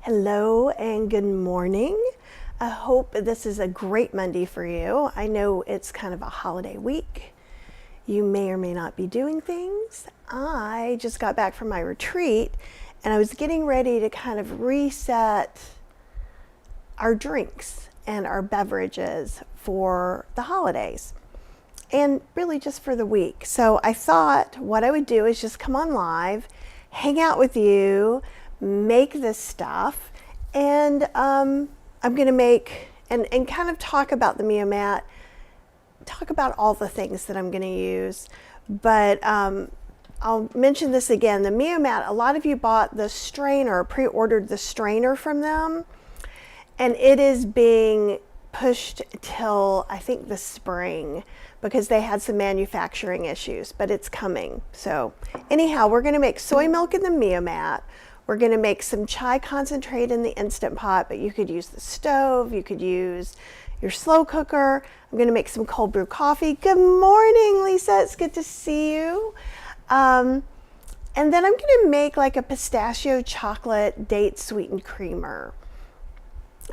Hello and good morning. I hope this is a great Monday for you. I know it's kind of a holiday week. You may or may not be doing things. I just got back from my retreat and I was getting ready to kind of reset our drinks and our beverages for the holidays and really just for the week. So I thought what I would do is just come on live, hang out with you, make this stuff, and I'm going to make and kind of talk about the Mio Mat, talk about all the things that I'm going to use. But I'll mention this again. The Mio Mat, a lot of you bought the strainer, pre-ordered the strainer from them, and it is being pushed till I think the spring because they had some manufacturing issues, but it's coming. So anyhow, we're going to make soy milk in the Mio Mat. We're going to make some chai concentrate in the Instant Pot, but you could use the stove, you could use your slow cooker. I'm going to make some cold brew coffee. Good morning, Lisa. It's good to see you. And then I'm going to make like a pistachio chocolate date sweetened creamer.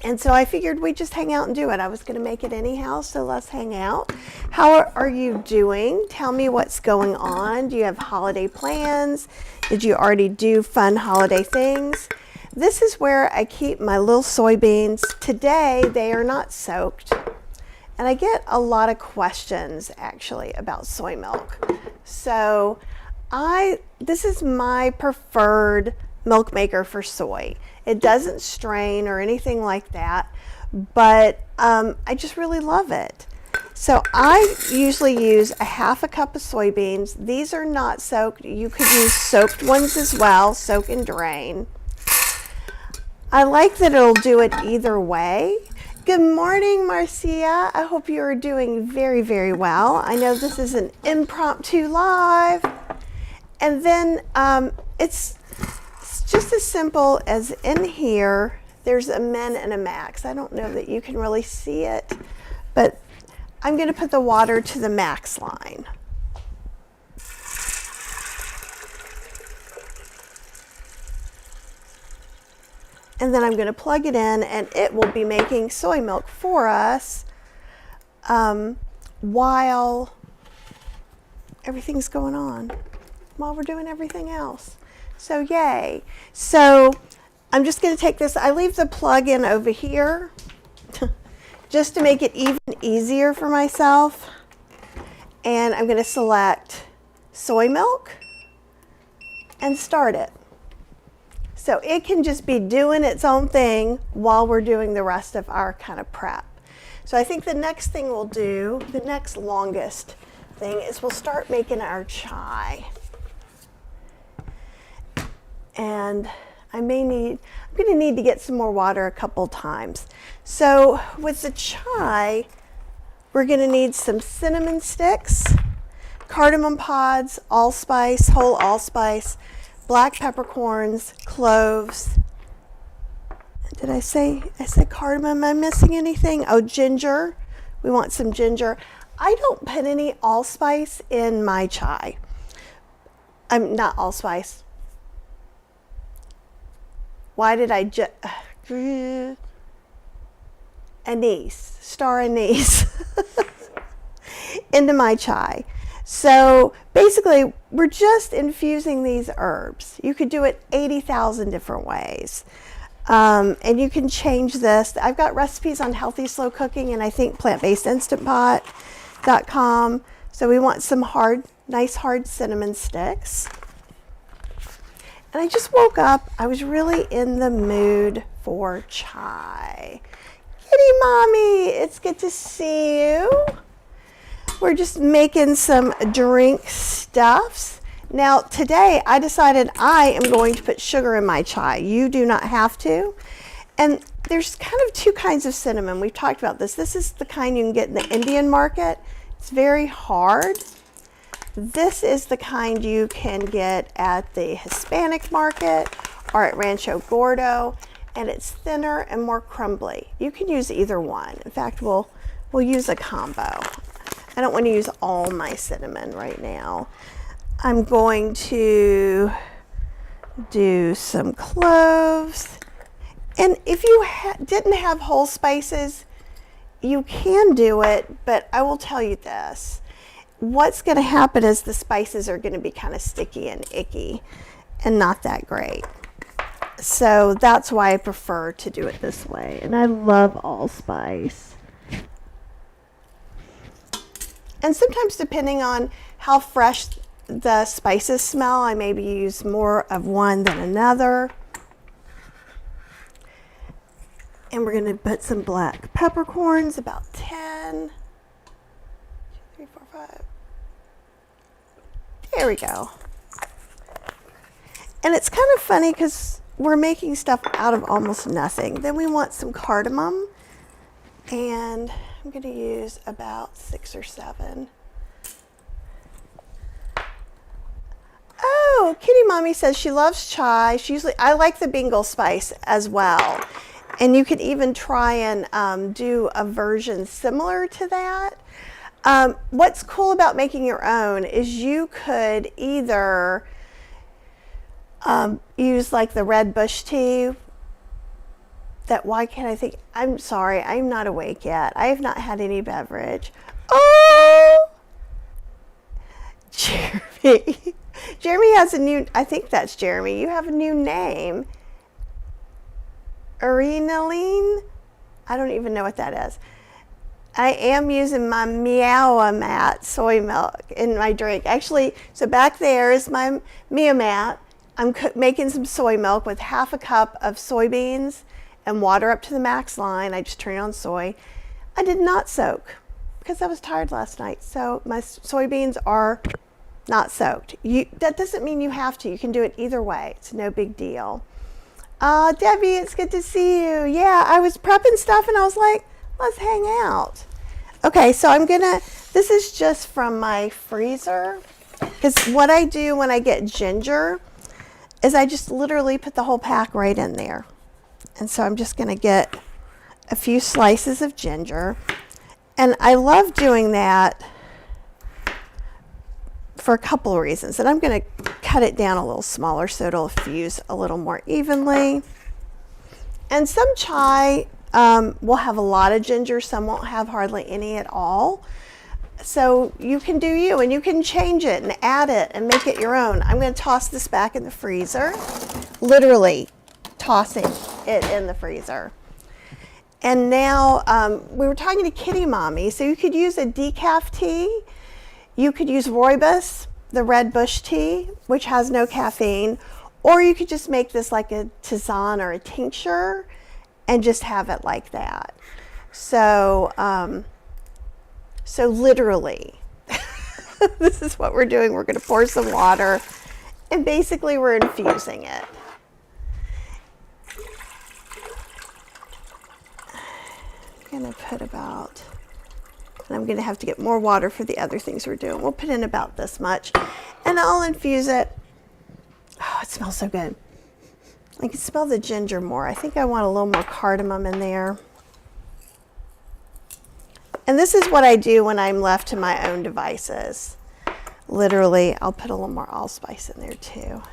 And so I figured we'd just hang out and do it. I was going to make it anyhow, so let's hang out. How are you doing? Tell me what's going on. Do you have holiday plans? Did you already do fun holiday things? This is where I keep my little soybeans. Today, they are not soaked. And I get a lot of questions, actually, about soy milk. So this is my preferred milk maker for soy. It doesn't strain or anything like that, but I just really love it. So I usually use a half a cup of soybeans. These are not soaked. You could use soaked ones as well, soak and drain. I like that it'll do it either way. Good morning, Marcia. I hope you are doing very, very well. I know this is an impromptu live. And then it's just as simple as in here, there's a min and a max. I don't know that you can really see it, but I'm going to put the water to the max line. And then I'm going to plug it in and it will be making soy milk for us while everything's going on, while we're doing everything else. So yay. So I'm just going to take this. I leave the plug in over here just to make it even easier for myself. And I'm going to select soy milk and start it. So it can just be doing its own thing while we're doing the rest of our kind of prep. So I think the next thing we'll do, the next longest thing, is we'll start making our chai. And I'm going to need to get some more water a couple times. So with the chai, we're going to need some cinnamon sticks, cardamom pods, allspice, whole allspice, black peppercorns, cloves. Did I say cardamom? Am I missing anything? Oh, ginger. We want some ginger. I don't put any allspice in my chai. I'm not allspice. Why did I just star anise into my chai? So basically, we're just infusing these herbs. You could do it 80,000 different ways. And you can change this. I've got recipes on healthy slow cooking and I think plantbasedinstantpot.com. So we want some nice hard cinnamon sticks. And I just woke up. I was really in the mood for chai. Kitty mommy, it's good to see you. We're just making some drink stuffs. Now today I decided I am going to put sugar in my chai. You do not have to. And there's kind of two kinds of cinnamon. We've talked about this. This is the kind you can get in the Indian market. It's very hard. This is the kind you can get at the Hispanic market or at Rancho Gordo, and it's thinner and more crumbly. You can use either one. In fact, we'll use a combo. I don't want to use all my cinnamon right now. I'm going to do some cloves And if you didn't have whole spices, you can do it, but I will tell you this. What's going to happen is the spices are going to be kind of sticky and icky and not that great. So that's why I prefer to do it this way. And I love allspice. And sometimes depending on how fresh the spices smell, I maybe use more of one than another. And we're going to put some black peppercorns, about 10. 2, 3, 4, 5. There we go. And it's kind of funny because we're making stuff out of almost nothing. Then we want some cardamom. And I'm going to use about 6 or 7. Oh, Kitty Mommy says she loves chai. I like the Bengal spice as well. And you could even try and do a version similar to that. What's cool about making your own is you could either use like the red bush tea. Why can't I think? I'm sorry, I'm not awake yet. I have not had any beverage. Oh, Jeremy. Jeremy has a new, I think that's Jeremy. You have a new name. Urinaline? I don't even know what that is. I am using my Meow-Mat soy milk in my drink. Actually, so back there is my Meow-Mat. I'm making some soy milk with half a cup of soybeans and water up to the max line. I just turn it on soy. I did not soak because I was tired last night. So my soybeans are not soaked. That doesn't mean you have to. You can do it either way. It's no big deal. Debbie, it's good to see you. Yeah, I was prepping stuff and I was like, let's hang out. Okay, so this is just from my freezer. Because what I do when I get ginger is I just literally put the whole pack right in there. And so I'm just going to get a few slices of ginger. And I love doing that for a couple of reasons. And I'm going to cut it down a little smaller so it'll fuse a little more evenly. And some chai will have a lot of ginger, some won't have hardly any at all. So you can do you, and you can change it and add it and make it your own. I'm going to toss this back in the freezer, literally tossing it in the freezer. And now we were talking to Kitty Mommy, so you could use a decaf tea. You could use rooibos, the red bush tea, which has no caffeine, or you could just make this like a tisane or a tincture and just have it like that. So, so literally, this is what we're doing. We're going to pour some water, and basically we're infusing it. I'm going to put about... And I'm going to have to get more water for the other things we're doing. We'll put in about this much. And I'll infuse it. Oh, it smells so good. I can smell the ginger more. I think I want a little more cardamom in there. And this is what I do when I'm left to my own devices. Literally, I'll put a little more allspice in there too.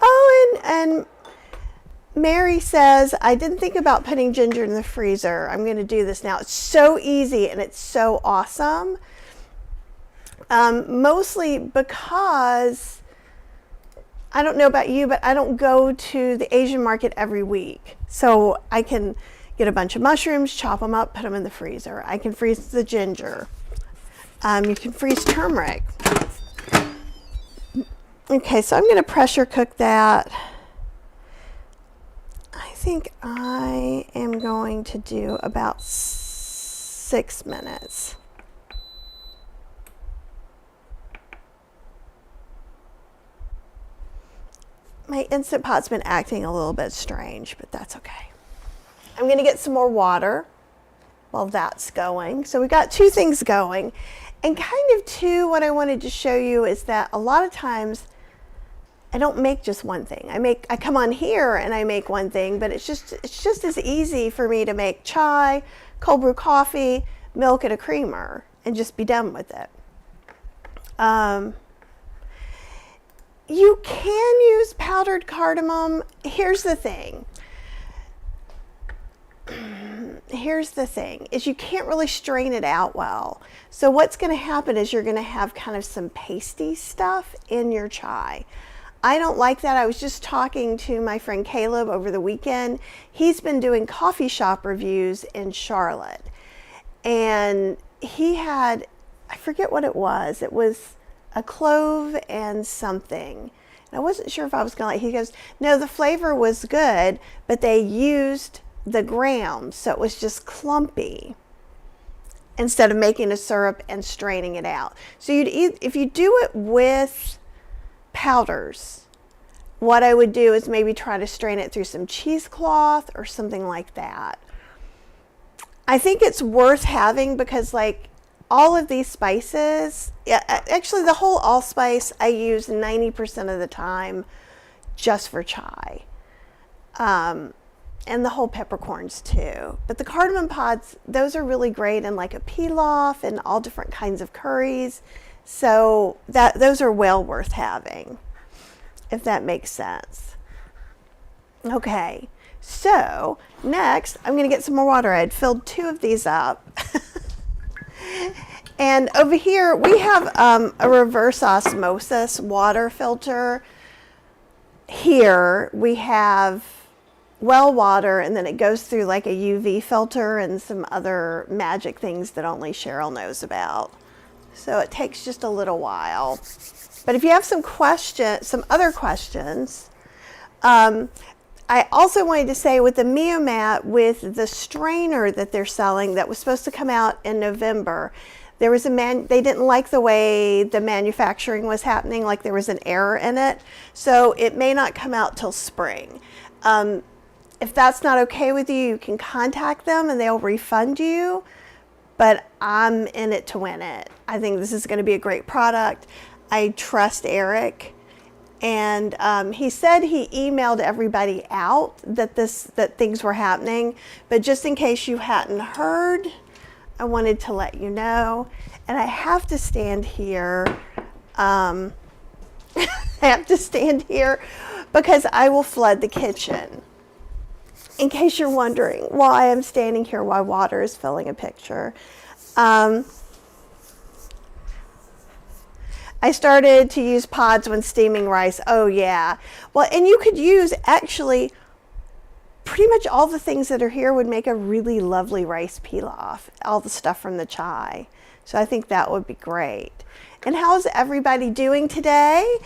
Oh, and Mary says, I didn't think about putting ginger in the freezer. I'm going to do this now. It's so easy and it's so awesome. Mostly because, I don't know about you, but I don't go to the Asian market every week. So I can get a bunch of mushrooms, chop them up, put them in the freezer. I can freeze the ginger. You can freeze turmeric. Okay, so I'm going to pressure cook that. I think I am going to do about 6 minutes. My Instant Pot's been acting a little bit strange, but that's okay. I'm going to get some more water while that's going. So we got 2 things going. And kind of too, what I wanted to show you is that a lot of times I don't make just one thing. I come on here and I make one thing, but it's just as easy for me to make chai, cold brew coffee, milk, and a creamer and just be done with it. You can use powdered cardamom. Here's the thing. Is you can't really strain it out well. So what's going to happen is you're going to have kind of some pasty stuff in your chai. I don't like that. I was just talking to my friend Caleb over the weekend. He's been doing coffee shop reviews in Charlotte. And he had, I forget what it was. It was a clove and something. And I wasn't sure if I was going to like, he goes, no, the flavor was good, but they used the ground, so it was just clumpy instead of making a syrup and straining it out. So if you do it with powders, what I would do is maybe try to strain it through some cheesecloth or something like that. I think it's worth having because like all of these spices, actually the whole allspice I use 90% of the time just for chai. And the whole peppercorns too. But the cardamom pods, those are really great in like a pilaf and all different kinds of curries. So those are well worth having, if that makes sense. Okay, so next I'm going to get some more water. I had filled 2 of these up. And over here we have a reverse osmosis water filter. Here we have well water, and then it goes through like a UV filter and some other magic things that only Cheryl knows about. So it takes just a little while. But if you have some other questions, I also wanted to say with the Miomat, with the strainer that they're selling that was supposed to come out in November, there was they didn't like the way the manufacturing was happening, like there was an error in it. So it may not come out till spring. If that's not okay with you, you can contact them and they'll refund you. But I'm in it to win it. I think this is going to be a great product. I trust Eric. And he said he emailed everybody out that things were happening. But just in case you hadn't heard, I wanted to let you know. And I have to stand here. I have to stand here because I will flood the kitchen. In case you're wondering why I'm standing here while water is filling a pitcher. I started to use pods when steaming rice. Oh yeah. Well, and you could use actually pretty much all the things that are here would make a really lovely rice pilaf. All the stuff from the chai. So I think that would be great. And how's everybody doing today?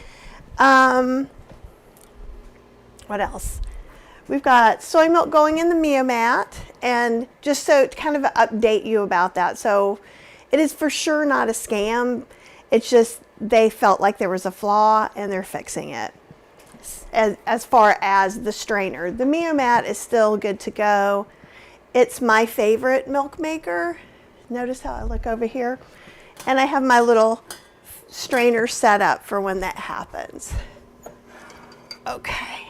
What else? We've got soy milk going in the Miomat, and just so to kind of update you about that. So it is for sure not a scam. It's just they felt like there was a flaw and they're fixing it. As far as the strainer, the Miomat is still good to go. It's my favorite milk maker. Notice how I look over here. And I have my little strainer set up for when that happens. Okay.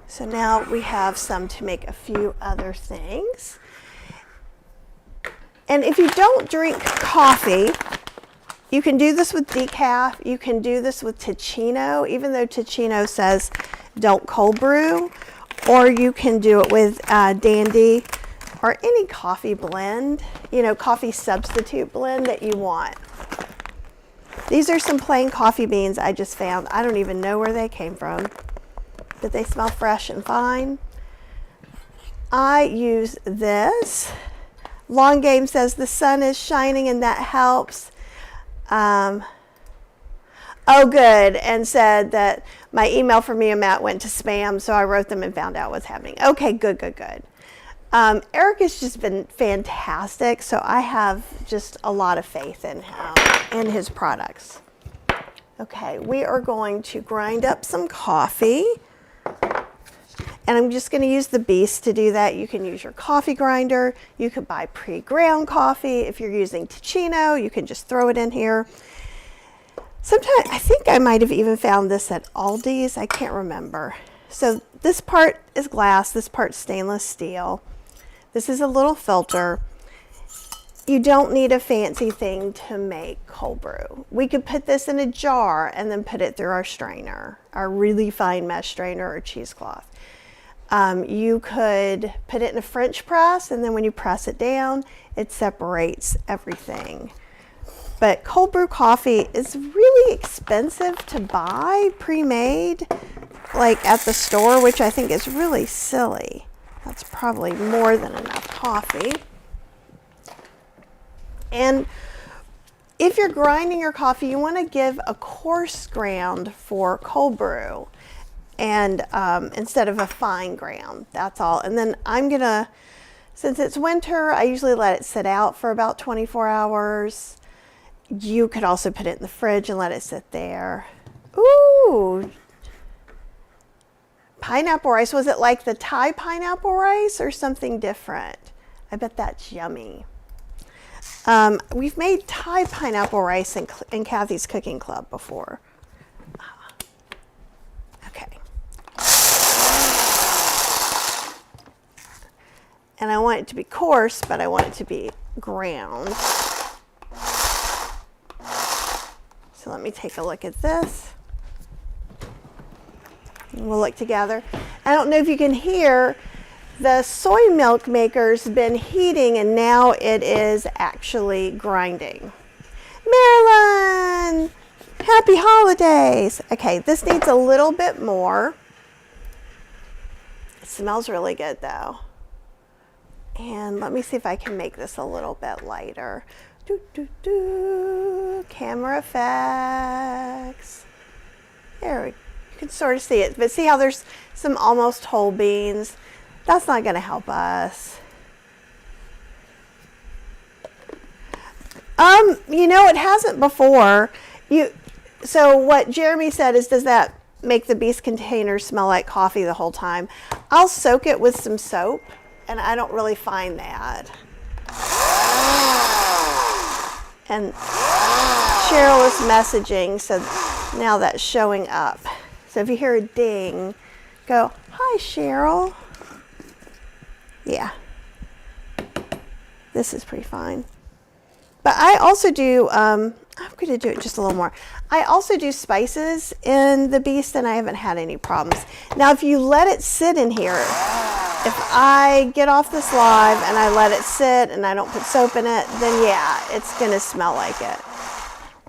So now we have some to make a few other things. And if you don't drink coffee, you can do this with decaf. You can do this with Ticino, even though Ticino says don't cold brew. Or you can do it with Dandy or any coffee blend, coffee substitute blend that you want. These are some plain coffee beans I just found. I don't even know where they came from, but they smell fresh and fine. I use this. Long Game says the sun is shining and that helps. Oh, good. And said that my email from me and Matt went to spam, so I wrote them and found out what's happening. Okay, good. Eric has just been fantastic, so I have just a lot of faith in him and his products. Okay, we are going to grind up some coffee. And I'm just going to use the Beast to do that. You can use your coffee grinder. You could buy pre-ground coffee. If you're using Ticino, you can just throw it in here. Sometimes, I think I might have even found this at Aldi's. I can't remember. So this part is glass. This part's stainless steel. This is a little filter. you don't need a fancy thing to make cold brew. We could put this in a jar and then put it through our strainer, our really fine mesh strainer or cheesecloth. You could put it in a French press, and then when you press it down, it separates everything. But cold brew coffee is really expensive to buy pre-made, like at the store, which I think is really silly. That's probably more than enough coffee. And if you're grinding your coffee, you want to give a coarse ground for cold brew, and instead of a fine ground. That's all. And then I'm gonna, since it's winter, I usually let it sit out for about 24 hours. You could also put it in the fridge and let it sit there. Ooh, pineapple rice. Was it like the Thai pineapple rice or something different? I bet that's yummy. We've made Thai pineapple rice in Kathy's cooking club before. Okay. And I want it to be coarse, but I want it to be ground. So let me take a look at this. And we'll look together. I don't know if you can hear, the soy milk maker's been heating and now it is actually grinding. Marilyn, happy holidays. Okay, this needs a little bit more. It smells really good though. And let me see if I can make this a little bit lighter. Camera effects. There we go. You can sort of see it, but see how there's some almost whole beans? That's not going to help us. You know, it hasn't before. So what Jeremy said is, does that make the beast container smell like coffee the whole time? I'll soak it with some soap, and I don't really find that. And Cheryl is messaging, so now that's showing up. So if you hear a ding, go, hi, Cheryl. Yeah, this is pretty fine. But I also do, I'm going to do it just a little more. I also do spices in the Beast, and I haven't had any problems. Now, if you let it sit in here, if I get off this live and I let it sit and I don't put soap in it, then yeah, it's going to smell like it.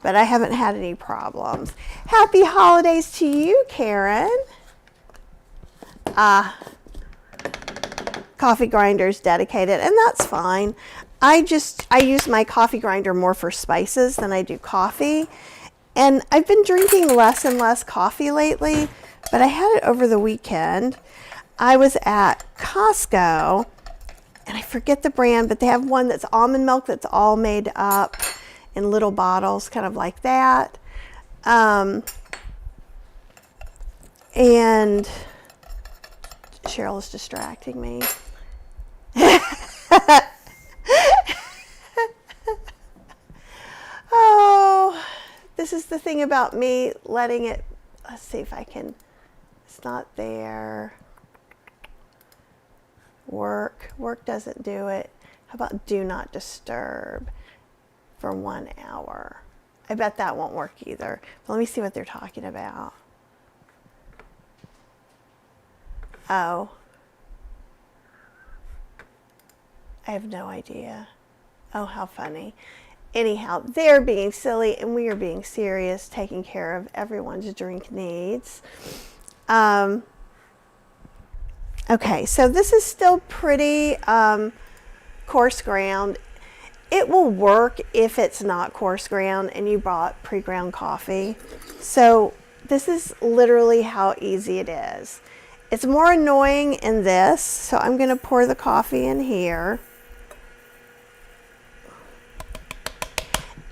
But I haven't had any problems. Happy holidays to you, Karen. Coffee grinder's dedicated, and that's fine. I use my coffee grinder more for spices than I do coffee. And I've been drinking less and less coffee lately, but I had it over the weekend. I was at Costco, and I forget the brand, but they have one that's almond milk that's all made up in little bottles, kind of like that. And Cheryl is distracting me. Oh, this is the thing about me letting it, let's see if I can, it's not there. Work doesn't do it. How about do not disturb for 1 hour? I bet that won't work either. But let me see what they're talking about. Oh. I have no idea. Oh, how funny. Anyhow, they're being silly and we are being serious, taking care of everyone's drink needs. Okay, so this is still pretty coarse ground. It will work if it's not coarse ground and you bought pre-ground coffee. So this is literally how easy it is. It's more annoying in this, so I'm going to pour the coffee in here.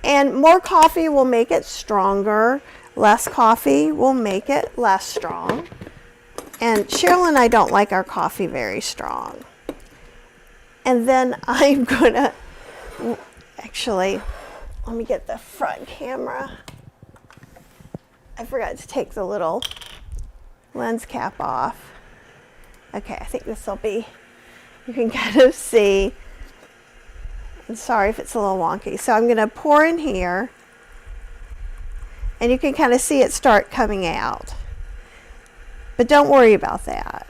And more coffee will make it stronger. Less coffee will make it less strong. And Cheryl and I don't like our coffee very strong. And then I'm gonna, actually, let me get the front camera. I forgot to take the little lens cap off. Okay, I think this will be, you can kind of see. And sorry if it's a little wonky. So I'm going to pour in here, and you can kind of see it start coming out. But don't worry about that.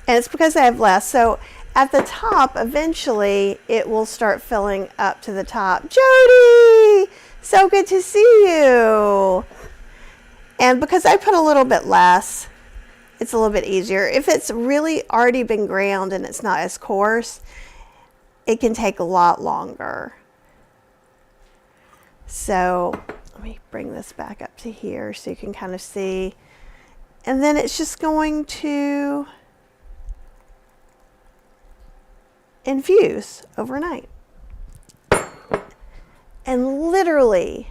And it's because I have less. So at the top, eventually, it will start filling up to the top. Jody, so good to see you. And because I put a little bit less, it's a little bit easier. If it's really already been ground and it's not as coarse, it can take a lot longer. So let me bring this back up to here so you can kind of see. And then it's just going to infuse overnight. And literally,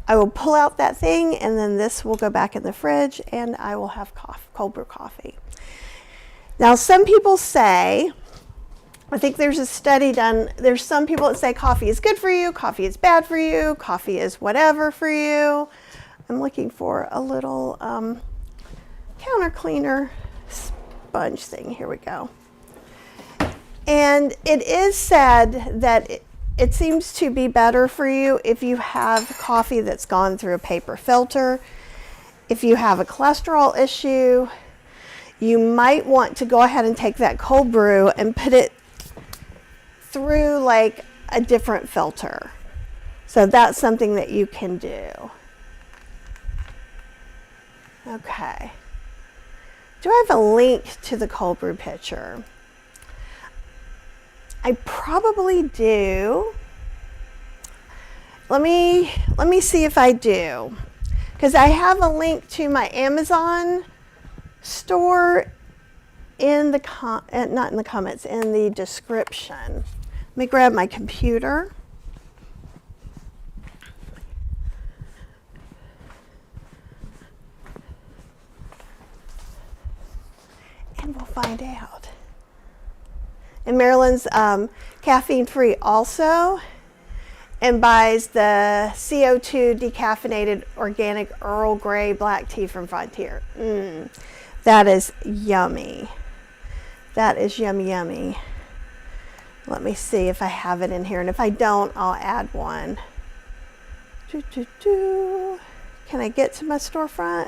I will pull out that thing, and then this will go back in the fridge, and I will have cold brew coffee. Now, some people say, I think there's a study done, there's some people that say coffee is good for you, coffee is bad for you, coffee is whatever for you. I'm looking for a little counter cleaner sponge thing. Here we go. And it is said that it seems to be better for you if you have coffee that's gone through a paper filter. If you have a cholesterol issue, you might want to go ahead and take that cold brew and put it through like a different filter. So that's something that you can do. Okay. Do I have a link to the cold brew pitcher? I probably do. Let me see if I do, because I have a link to my Amazon store in the not in the comments, in the description. Let me grab my computer. And we'll find out. And Marilyn's caffeine free also, and buys the CO2 decaffeinated organic Earl Grey black tea from Frontier. That is yummy. That is yummy, yummy. Let me see if I have it in here, and if I don't, I'll add one. Can I get to my storefront?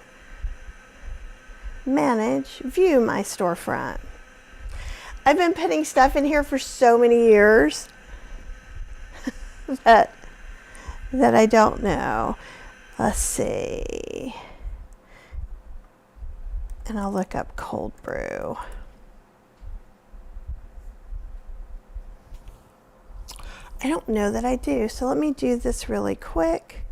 Manage, view my storefront. I've been putting stuff in here for so many years that I don't know. Let's see. And I'll look up cold brew. I don't know that I do, so let me do this really quick.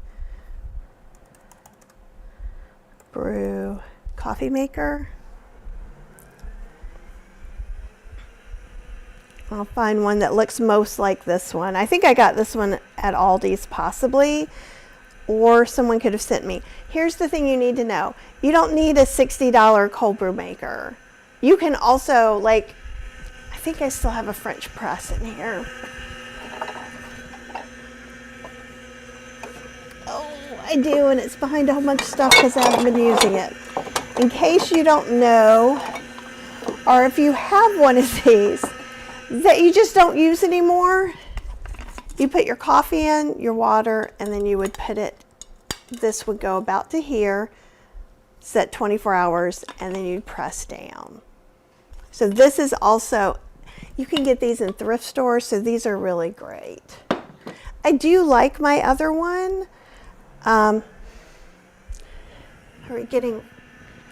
Brew coffee maker. I'll find one that looks most like this one. I think I got this one at Aldi's possibly, or someone could have sent me. Here's the thing you need to know. You don't need a $60 cold brew maker. You can also, like, I think I still have a French press in here. Oh, I do, and it's behind a whole bunch of stuff because I haven't been using it. In case you don't know, or if you have one of these that you just don't use anymore, you put your coffee in, your water, and then you would put it, this would go about to here, set 24 hours, and then you'd press down. So this is also, you can get these in thrift stores, so these are really great. I do like my other one.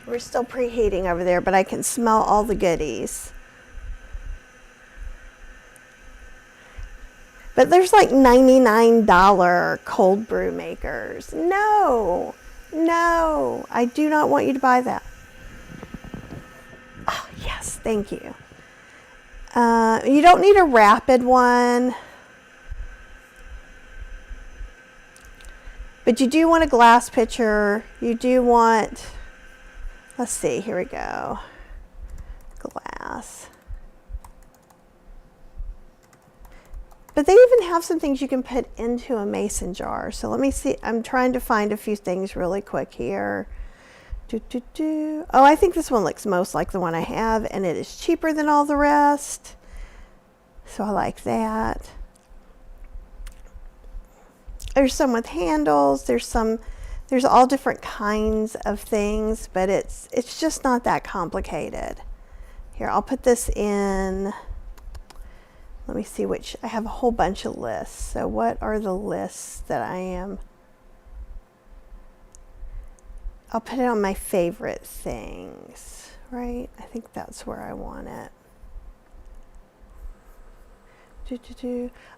We're still preheating over there, but I can smell all the goodies. But there's like $99 cold brew makers. No, I do not want you to buy that. Oh, yes, thank you. You don't need a rapid one, but you do want a glass pitcher. You do want, let's see, here we go, glass. But they even have some things you can put into a mason jar. So let me see, I'm trying to find a few things really quick here. Oh, I think this one looks most like the one I have, and it is cheaper than all the rest. So I like that. There's some with handles. There's all different kinds of things, but it's just not that complicated. Here, I'll put this in. Let me see which. I have a whole bunch of lists. So what are the lists that I'll put it on my favorite things, right? I think that's where I want it.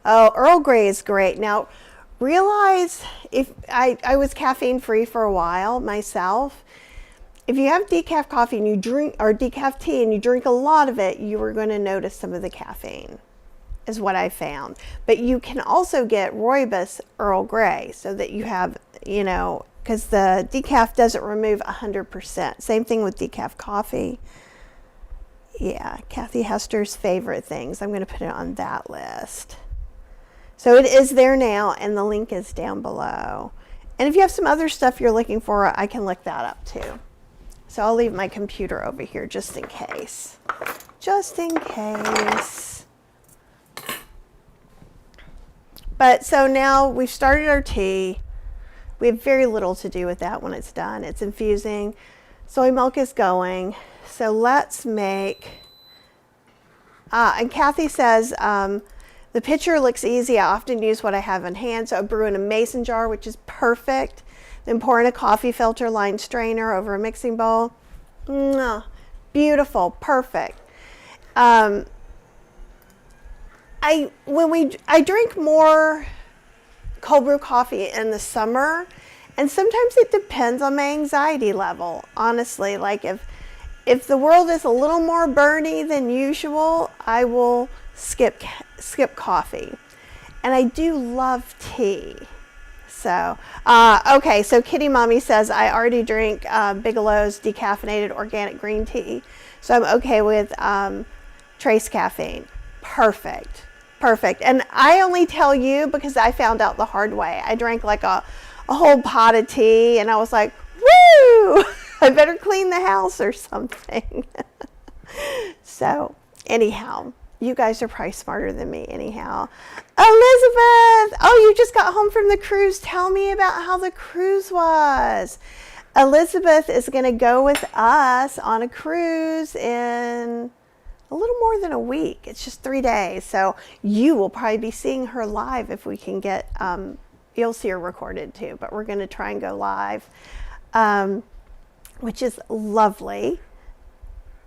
Oh, Earl Grey is great. Now, realize if I was caffeine free for a while myself. If you have decaf coffee and you drink, or decaf tea and you drink a lot of it, you are going to notice some of the caffeine, is what I found. But you can also get rooibos Earl Grey so that you have, you know, because the decaf doesn't remove 100%. Same thing with decaf coffee. Yeah, Kathy Hester's favorite things. I'm going to put it on that list. So it is there now, and the link is down below. And if you have some other stuff you're looking for, I can look that up too. So I'll leave my computer over here just in case. Just in case. But so now we've started our tea. We have very little to do with that when it's done. It's infusing. Soy milk is going. So let's make, and Kathy says, the picture looks easy. I often use what I have in hand. So I brew in a mason jar, which is perfect. Then pour in a coffee filter lined strainer over a mixing bowl. Beautiful, perfect. I drink more cold brew coffee in the summer, and sometimes it depends on my anxiety level. Honestly, like if the world is a little more burny than usual, I will skip coffee. And I do love tea. So, okay, so Kitty Mommy says, I already drink Bigelow's decaffeinated organic green tea, so I'm okay with trace caffeine. Perfect. And I only tell you because I found out the hard way. I drank like a whole pot of tea, and I was like, woo, I better clean the house or something. So, anyhow. You guys are probably smarter than me anyhow. Elizabeth! Oh, you just got home from the cruise. Tell me about how the cruise was. Elizabeth is going to go with us on a cruise in a little more than a week. It's just 3 days. So you will probably be seeing her live if we can get, you'll see her recorded too, but we're going to try and go live, which is lovely.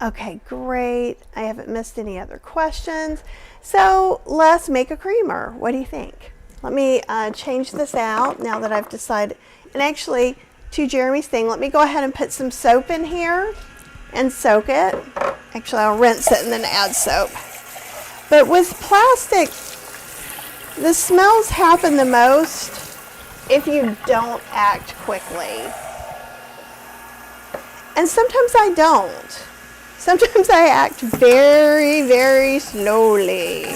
Okay, great. I haven't missed any other questions. So let's make a creamer. What do you think? Let me change this out now that I've decided. And actually, to Jeremy's thing, let me go ahead and put some soap in here and soak it. Actually, I'll rinse it and then add soap. But with plastic, the smells happen the most if you don't act quickly. And sometimes I don't. Sometimes I act very, very slowly.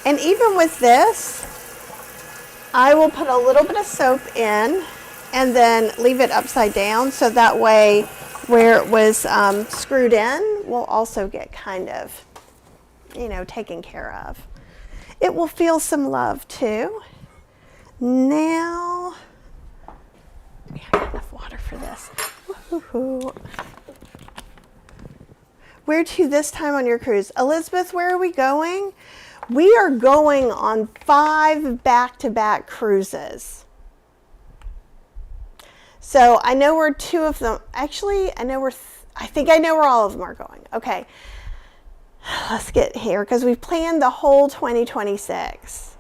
And even with this, I will put a little bit of soap in and then leave it upside down, so that way where it was screwed in will also get kind of, you know, taken care of. It will feel some love too. Now, yeah, I got enough water for this. Woo-hoo-hoo. Where to this time on your cruise? Elizabeth, where are we going? We are going on 5 back-to-back cruises. So I know where 2 of them, actually, I think I know where all of them are going. Okay, let's get here because we've planned the whole 2026.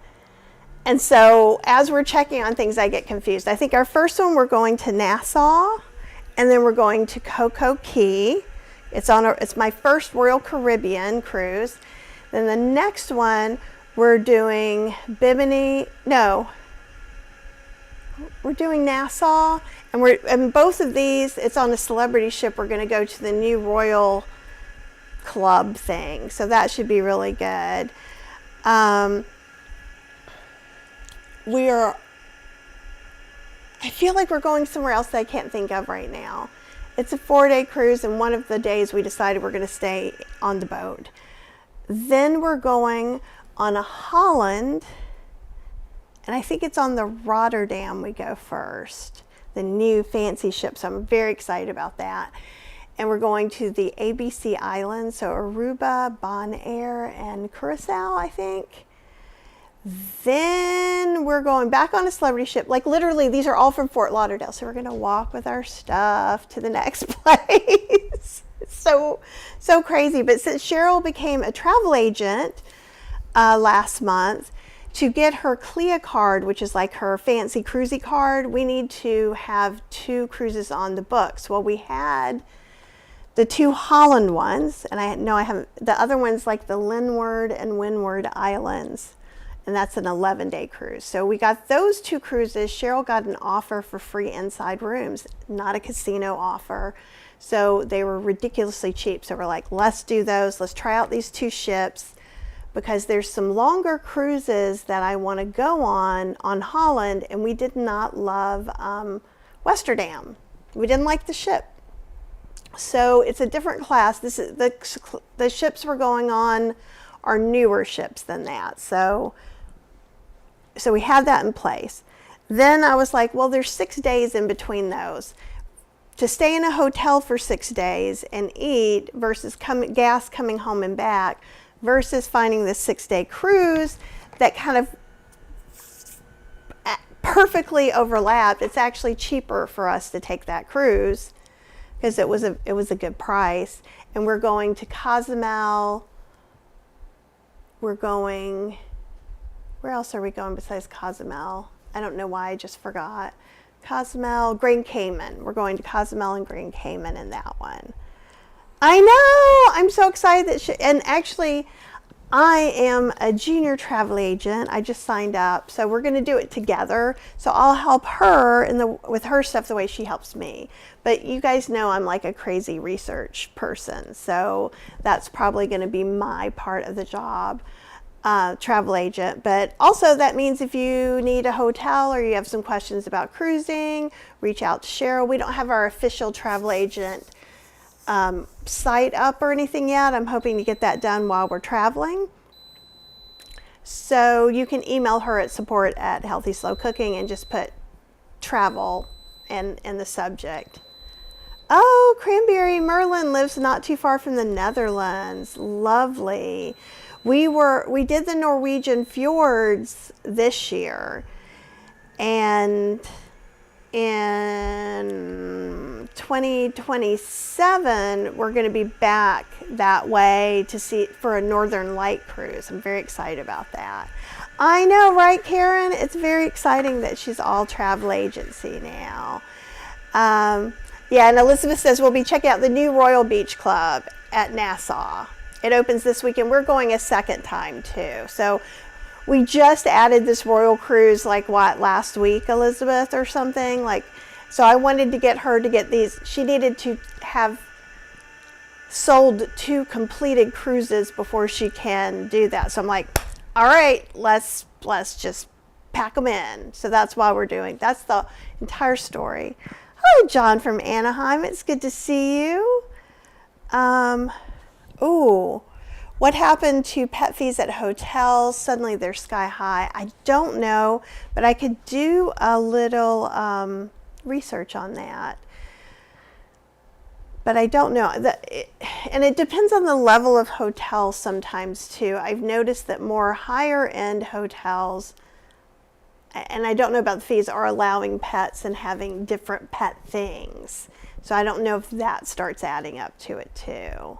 And so as we're checking on things, I get confused. I think our first one, we're going to Nassau, and then we're going to Coco Key. It's my first Royal Caribbean cruise. Then the next one, we're doing Bimini. No, we're doing Nassau, and both of these, it's on a celebrity ship. We're going to go to the new Royal Club thing, so that should be really good. I feel like we're going somewhere else that I can't think of right now. It's a 4-day cruise, and one of the days we decided we're going to stay on the boat. Then we're going on a Holland, and I think it's on the Rotterdam we go first, the new fancy ship, so I'm very excited about that. And we're going to the ABC Islands, so Aruba, Bonaire, and Curacao, I think. Then we're going back on a celebrity ship. Like literally, these are all from Fort Lauderdale. So we're going to walk with our stuff to the next place. It's so crazy. But since Cheryl became a travel agent last month, to get her CLIA card, which is like her fancy cruisy card, we need to have 2 cruises on the books. Well, we had the 2 Holland ones, and I haven't, the other one's like the Linward and Windward Islands. And that's an 11-day cruise. So we got those 2 cruises. Cheryl got an offer for free inside rooms, not a casino offer. So they were ridiculously cheap. So we're like, let's do those. Let's try out these 2 ships, because there's some longer cruises that I want to go on Holland. And we did not love Westerdam. We didn't like the ship. So it's a different class. This is the ships we're going on are newer ships than that. So we have that in place. Then I was like, well, there's 6 days in between those. To stay in a hotel for 6 days and eat versus gas coming home and back versus finding this 6-day cruise that kind of perfectly overlapped. It's actually cheaper for us to take that cruise because it was a good price. And we're going to Cozumel. We're going, where else are we going besides Cozumel? I don't know why, I just forgot. Cozumel, Grand Cayman. We're going to Cozumel and Grand Cayman in that one. I know, I'm so excited that and actually I am a junior travel agent. I just signed up, so we're going to do it together. So I'll help her with her stuff the way she helps me. But you guys know I'm like a crazy research person, so that's probably going to be my part of the job, travel agent. But also that means if you need a hotel or you have some questions about cruising, reach out to Cheryl. We don't have our official travel agent site up or anything yet. I'm hoping to get that done while we're traveling. So you can email her at support@healthysslowcooking and just put travel in the subject. Oh, Cranberry Merlin lives not too far from the Netherlands. Lovely. We did the Norwegian fjords this year, and in 2027 we're going to be back that way to see for a Northern Light cruise. I'm very excited about that. I know, right, Karen? It's very exciting that she's all travel agency now. Yeah, and Elizabeth says we'll be checking out the new Royal Beach Club at Nassau. It opens this weekend. We're going a second time too. So we just added this Royal cruise like last week, Elizabeth, or something. So I wanted to get her to get these. She needed to have sold 2 completed cruises before she can do that. So I'm like, all right, let's just pack them in. So that's why that's the entire story. Hi, John from Anaheim. It's good to see you. Ooh, what happened to pet fees at hotels? Suddenly they're sky high. I don't know, but I could do a little research on that. But I don't know. And it depends on the level of hotels sometimes too. I've noticed that more higher end hotels, and I don't know about the fees, are allowing pets and having different pet things. So I don't know if that starts adding up to it too.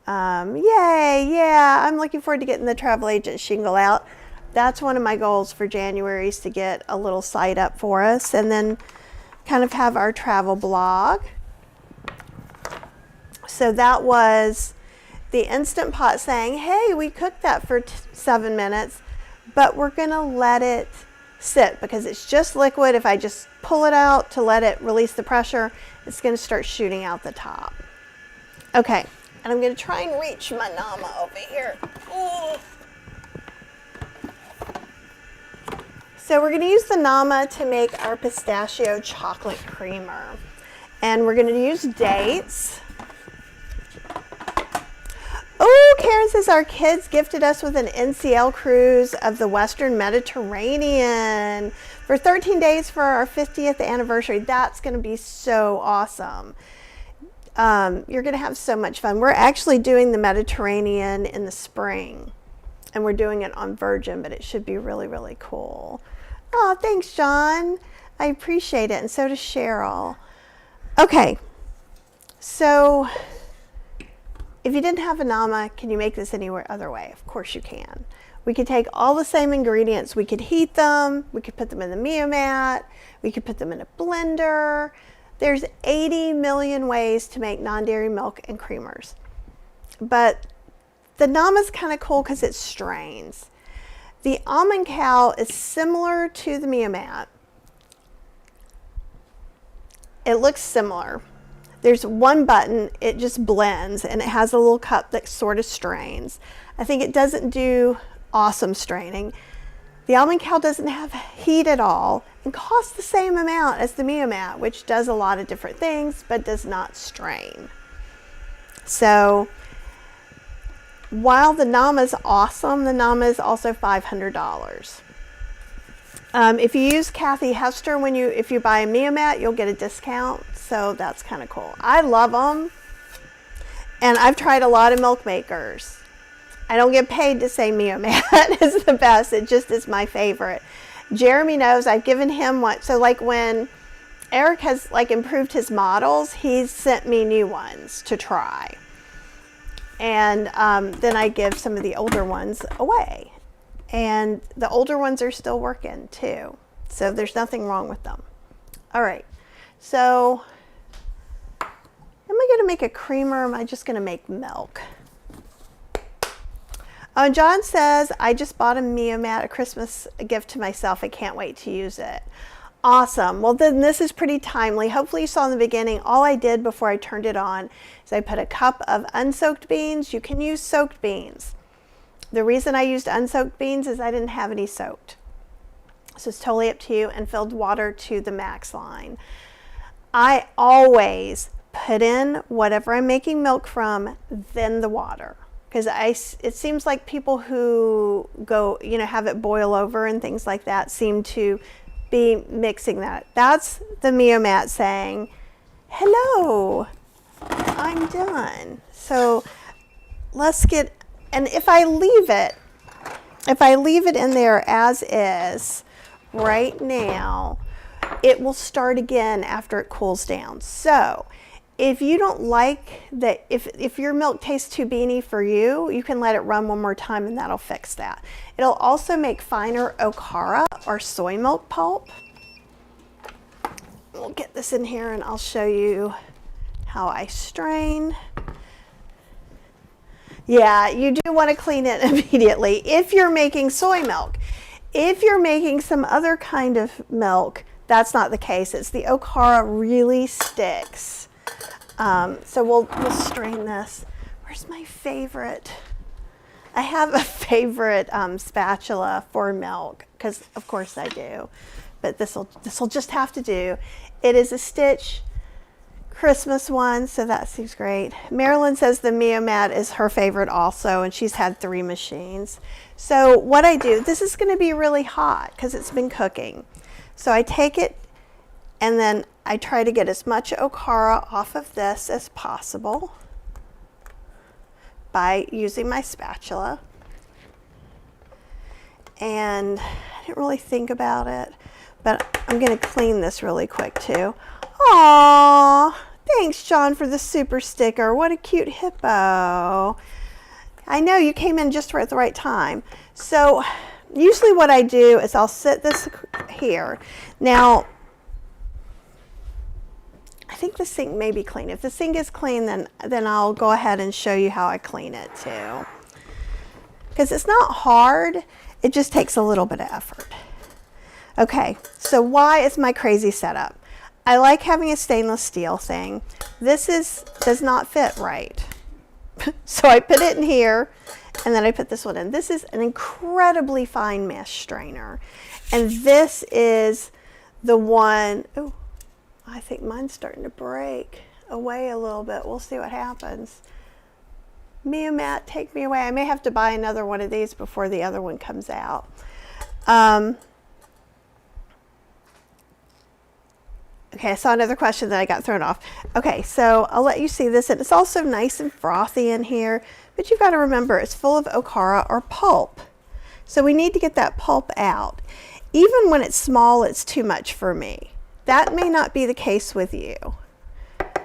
Yay, yeah, I'm looking forward to getting the travel agent shingle out. That's one of my goals for January, is to get a little site up for us and then kind of have our travel blog. So that was the Instant Pot saying, hey, we cooked that for 7 minutes, but we're gonna let it sit because it's just liquid. If I just pull it out to let it release the pressure, it's going to start shooting out the top. Okay, and I'm going to try and reach my Nama over here. Ooh. So we're going to use the Nama to make our pistachio chocolate creamer. And we're going to use dates. Oh, Karen says our kids gifted us with an NCL cruise of the Western Mediterranean for 13 days for our 50th anniversary. That's going to be so awesome. You're going to have so much fun. We're actually doing the Mediterranean in the spring, and we're doing it on Virgin, but it should be really, really cool. Oh, thanks, John. I appreciate it, and so does Cheryl. Okay, so if you didn't have a Nama, can you make this any other way? Of course you can. We could take all the same ingredients. We could heat them. We could put them in the Mio-Mat. We could put them in a blender. There's 80 million ways to make non-dairy milk and creamers. But the Nama's kind of cool because it strains. The Almond Cow is similar to the Mio-Mat. It looks similar. There's one button, it just blends, and it has a little cup that sort of strains. I think it doesn't do awesome straining. The Almond Cow doesn't have heat at all and costs the same amount as the Mio-Mat, which does a lot of different things but does not strain. So while the Nama is awesome, the Nama is also $500. If you use Kathy Hester if you buy a Mio-Mat, you'll get a discount. So that's kind of cool. I love them. And I've tried a lot of milk makers. I don't get paid to say Mio-Mat is the best. It just is my favorite. Jeremy knows I've given him one. So like when Eric has like improved his models, he's sent me new ones to try. And then I give some of the older ones away. And the older ones are still working too. So there's nothing wrong with them. All right. So am I going to make a creamer or am I just going to make milk? John says, I just bought a Mio-Mat, a Christmas gift to myself. I can't wait to use it. Awesome. Well, then this is pretty timely. Hopefully you saw in the beginning, all I did before I turned it on is I put a cup of unsoaked beans. You can use soaked beans. The reason I used unsoaked beans is I didn't have any soaked. So it's totally up to you, and filled water to the max line. I always put in whatever I'm making milk from, then the water. Because it seems like people who go, have it boil over and things like that seem to be mixing that. That's the Mio-Mat saying, hello, I'm done. So let's get, and if I leave it in there as is right now, it will start again after it cools down. So if you don't like that, if your milk tastes too beany for you, you can let it run one more time and that'll fix that. It'll also make finer okara or soy milk pulp. We'll get this in here and I'll show you how I strain. Yeah, you do want to clean it immediately if you're making soy milk. If you're making some other kind of milk, that's not the case. It's the okara really sticks. So we'll strain this. Where's my favorite? I have a favorite spatula for milk, because of course I do. But this'll just have to do. It is a Stitch Christmas one, so that seems great. Marilyn says the Mio-Mat is her favorite also, and she's had 3 machines. So what I do, this is going to be really hot because it's been cooking. So I take it and then I try to get as much okara off of this as possible by using my spatula. And I didn't really think about it, but I'm going to clean this really quick too. Aww, thanks John for the super sticker. What a cute hippo. I know you came in just at the right time. So usually what I do is I'll sit this here. Now, I think the sink may be clean. If the sink is clean, then I'll go ahead and show you how I clean it too. Because it's not hard, it just takes a little bit of effort. Okay, so why is my crazy setup? I like having a stainless steel thing. This does not fit right. So I put it in here, and then I put this one in. This is an incredibly fine mesh strainer. And this is the one, oh, I think mine's starting to break away a little bit. We'll see what happens. Mia Matt, take me away. I may have to buy another one of these before the other one comes out. Okay, I saw another question that I got thrown off. Okay, so I'll let you see this. And it's also nice and frothy in here, but you've got to remember it's full of okara or pulp. So we need to get that pulp out. Even when it's small, it's too much for me. That may not be the case with you.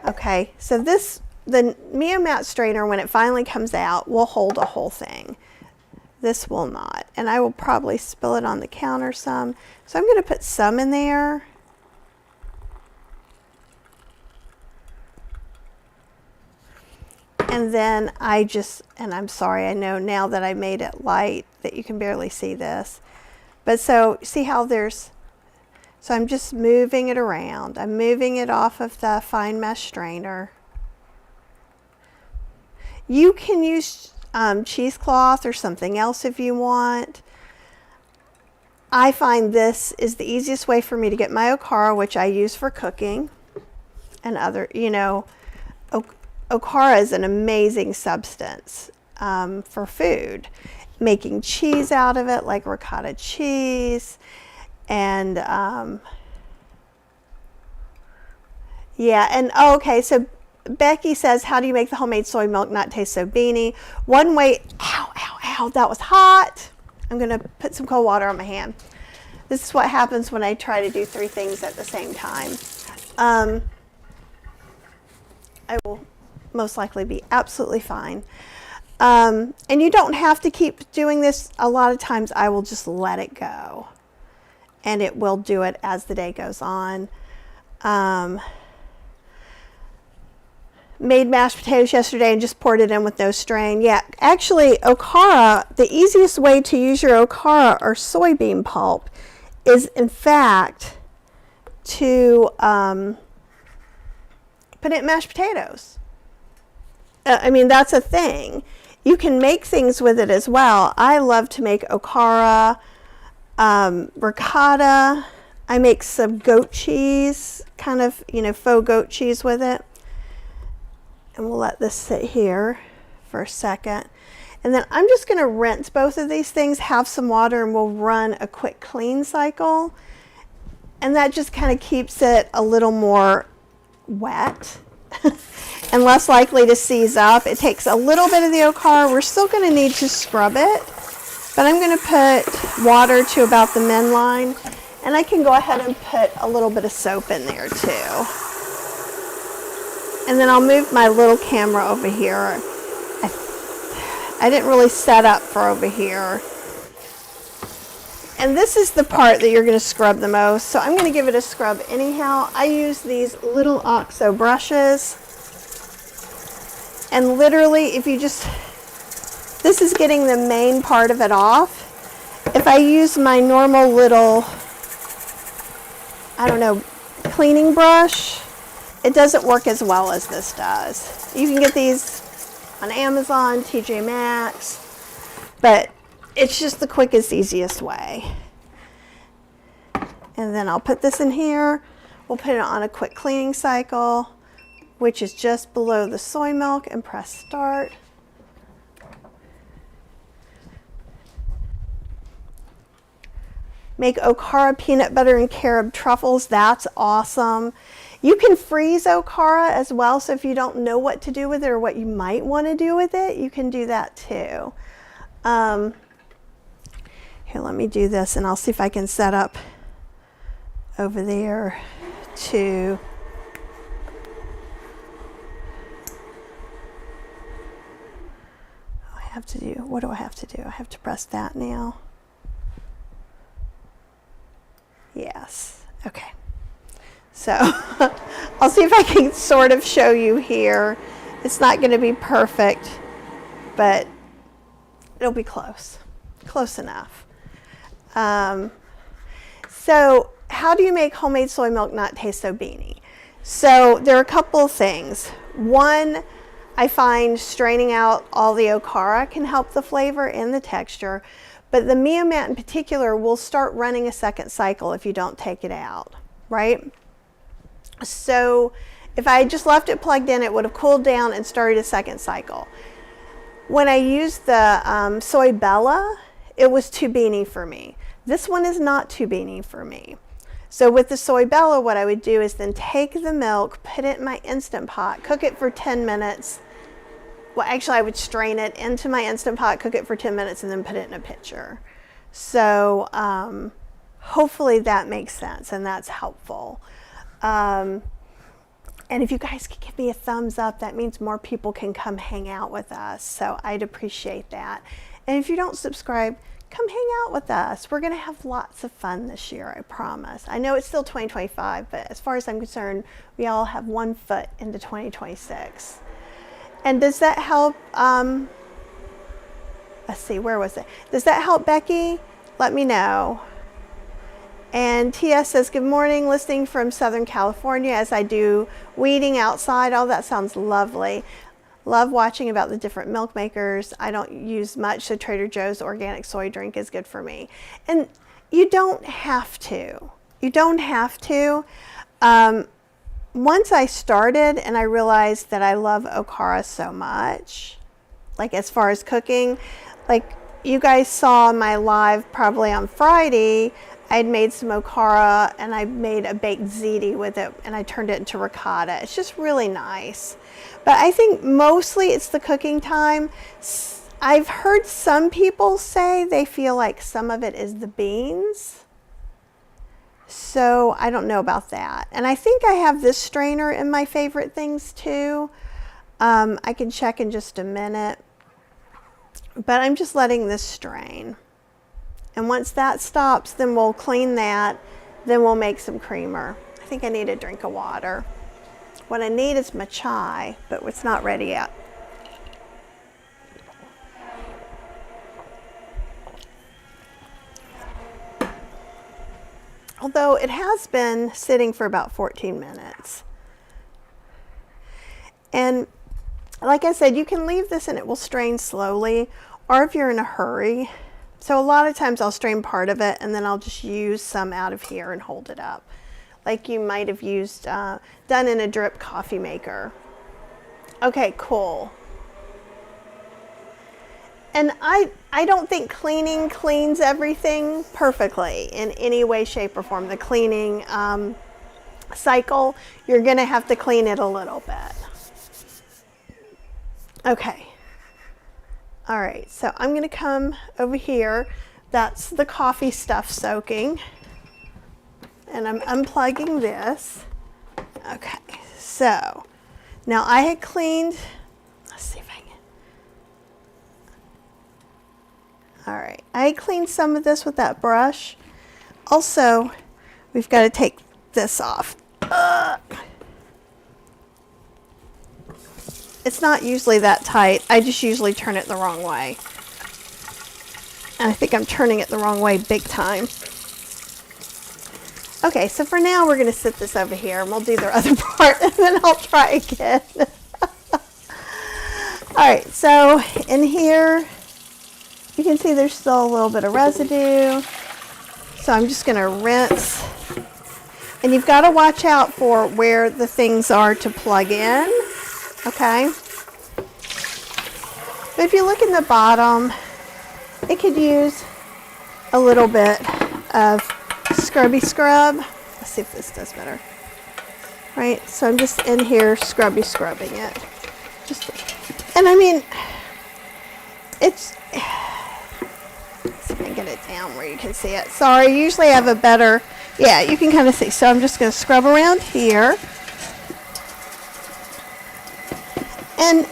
Okay, so the Mia Matt strainer, when it finally comes out, will hold a whole thing. This will not. And I will probably spill it on the counter some. So I'm going to put some in there. And then and I'm sorry, I know now that I made it light that you can barely see this. But so, see how so I'm just moving it around. I'm moving it off of the fine mesh strainer. You can use cheesecloth or something else if you want. I find this is the easiest way for me to get my okara, which I use for cooking and other, okara is an amazing substance for food. Making cheese out of it, like ricotta cheese, and okay, so Becky says, how do you make the homemade soy milk not taste so beany? One way, ow, that was hot. I'm gonna put some cold water on my hand. This is what happens when I try to do 3 things at the same time. I will most likely be absolutely fine. And you don't have to keep doing this. A lot of times I will just let it go and it will do it as the day goes on. Made mashed potatoes yesterday and just poured it in with no strain. Yeah, actually okara, the easiest way to use your okara or soybean pulp is in fact to put it in mashed potatoes. I mean, that's a thing. You can make things with it as well. I love to make okara, ricotta. I make some goat cheese, kind of, faux goat cheese with it. And we'll let this sit here for a second. And then I'm just going to rinse both of these things, have some water, and we'll run a quick clean cycle. And that just kind of keeps it a little more wet and less likely to seize up. It takes a little bit of the okara. We're still going to need to scrub it, but I'm going to put water to about the min line, and I can go ahead and put a little bit of soap in there too. And then I'll move my little camera over here. I didn't really set up for over here. And this is the part that you're going to scrub the most. So I'm going to give it a scrub anyhow. I use these little OXO brushes. And literally, if you this is getting the main part of it off. If I use my normal little, cleaning brush, it doesn't work as well as this does. You can get these on Amazon, TJ Maxx, but it's just the quickest, easiest way. And then I'll put this in here. We'll put it on a quick cleaning cycle, which is just below the soy milk, and press start. Make okara peanut butter and carob truffles. That's awesome. You can freeze okara as well, so if you don't know what to do with it or what you might want to do with it, you can do that too. Here, let me do this, and I'll see if I can set up over there to what do I have to do? I have to press that now. Yes, okay. So I'll see if I can sort of show you here. It's not going to be perfect, but it'll be close enough. So how do you make homemade soy milk not taste so beany? So there are a couple of things. One, I find straining out all the okara can help the flavor and the texture, but the Mia Matt in particular will start running a second cycle if you don't take it out, right? So if I had just left it plugged in, it would have cooled down and started a second cycle. When I used the Soy Bella, it was too beany for me. This one is not too beany for me. So with the Soy Bella, what I would do is then take the milk, put it in my Instant Pot, cook it for 10 minutes. Well, actually, I would strain it into my Instant Pot, cook it for 10 minutes, and then put it in a pitcher. So hopefully that makes sense and that's helpful. And if you guys could give me a thumbs up, that means more people can come hang out with us. So I'd appreciate that. And if you don't subscribe, come hang out with us. We're going to have lots of fun this year, I promise. I know it's still 2025, but as far as I'm concerned, we all have one foot into 2026. And does that help? Let's see, where was it? Does that help, Becky? Let me know. And TS says, good morning, listening from Southern California as I do weeding outside. Oh, that sounds lovely. Love watching about the different milk makers. I don't use much, so Trader Joe's organic soy drink is good for me. And you don't have to. You don't have to. Once I started and I realized that I love Okara so much, like as far as cooking, like you guys saw my live probably on Friday, I'd made some Okara and I made a baked ziti with it and I turned it into ricotta. It's just really nice. But I think mostly it's the cooking time. I've heard some people say they feel like some of it is the beans. So I don't know about that. And I think I have this strainer in my favorite things too. I can check in just a minute. But I'm just letting this strain. And once that stops, then we'll clean that. Then we'll make some creamer. I think I need a drink of water. What I need is my chai, but it's not ready yet. Although it has been sitting for about 14 minutes. And like I said, you can leave this and it will strain slowly, or if you're in a hurry. So a lot of times I'll strain part of it and then I'll just use some out of here and hold it up. Like you might have used, done in a drip coffee maker. Okay, cool. And I don't think cleaning cleans everything perfectly in any way, shape, or form. The cleaning cycle, you're gonna have to clean it a little bit. Okay. All right, so I'm gonna come over here. That's the coffee stuff soaking. And I'm unplugging this. Okay, so now I had cleaned, let's see if I can. All right, I cleaned some of this with that brush. Also, we've got to take this off. It's not usually that tight. I just usually turn it the wrong way. And I think I'm turning it the wrong way big time. Okay, so for now we're going to sit this over here and we'll do the other part and then I'll try again. Alright, so in here you can see there's still a little bit of residue. So I'm just going to rinse. And you've got to watch out for where the things are to plug in. Okay? But if you look in the bottom, it could use a little bit of scrubby scrub. Let's see if this does better. Right, so I'm just in here scrubbing it. And I mean, it's, let's see if I can get it down where you can see it. Sorry, usually I have a better, yeah, you can kind of see. So I'm just going to scrub around here. And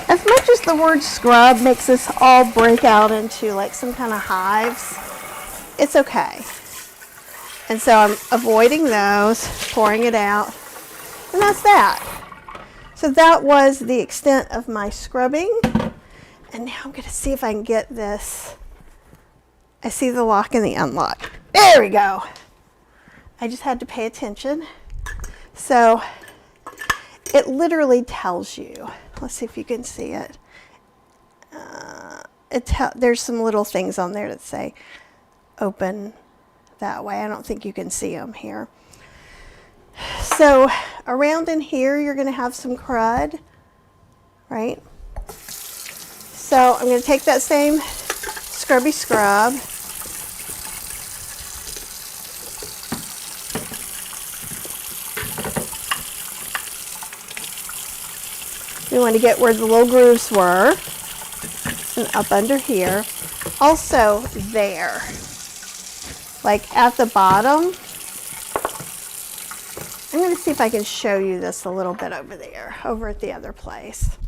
as much as the word scrub makes us all break out into like some kind of hives, it's okay. And so I'm avoiding those, pouring it out, and that's that. So that was the extent of my scrubbing. And now I'm going to see if I can get this. I see the lock and the unlock. There we go. I just had to pay attention. So it literally tells you. Let's see if you can see it. There's some little things on there that say open that way. I don't think you can see them here. So around in here, you're going to have some crud, right? So I'm going to take that same scrubby scrub. We want to get where the little grooves were, and up under here. Also there, like at the bottom. I'm going to see if I can show you this a little bit over there, over at the other place.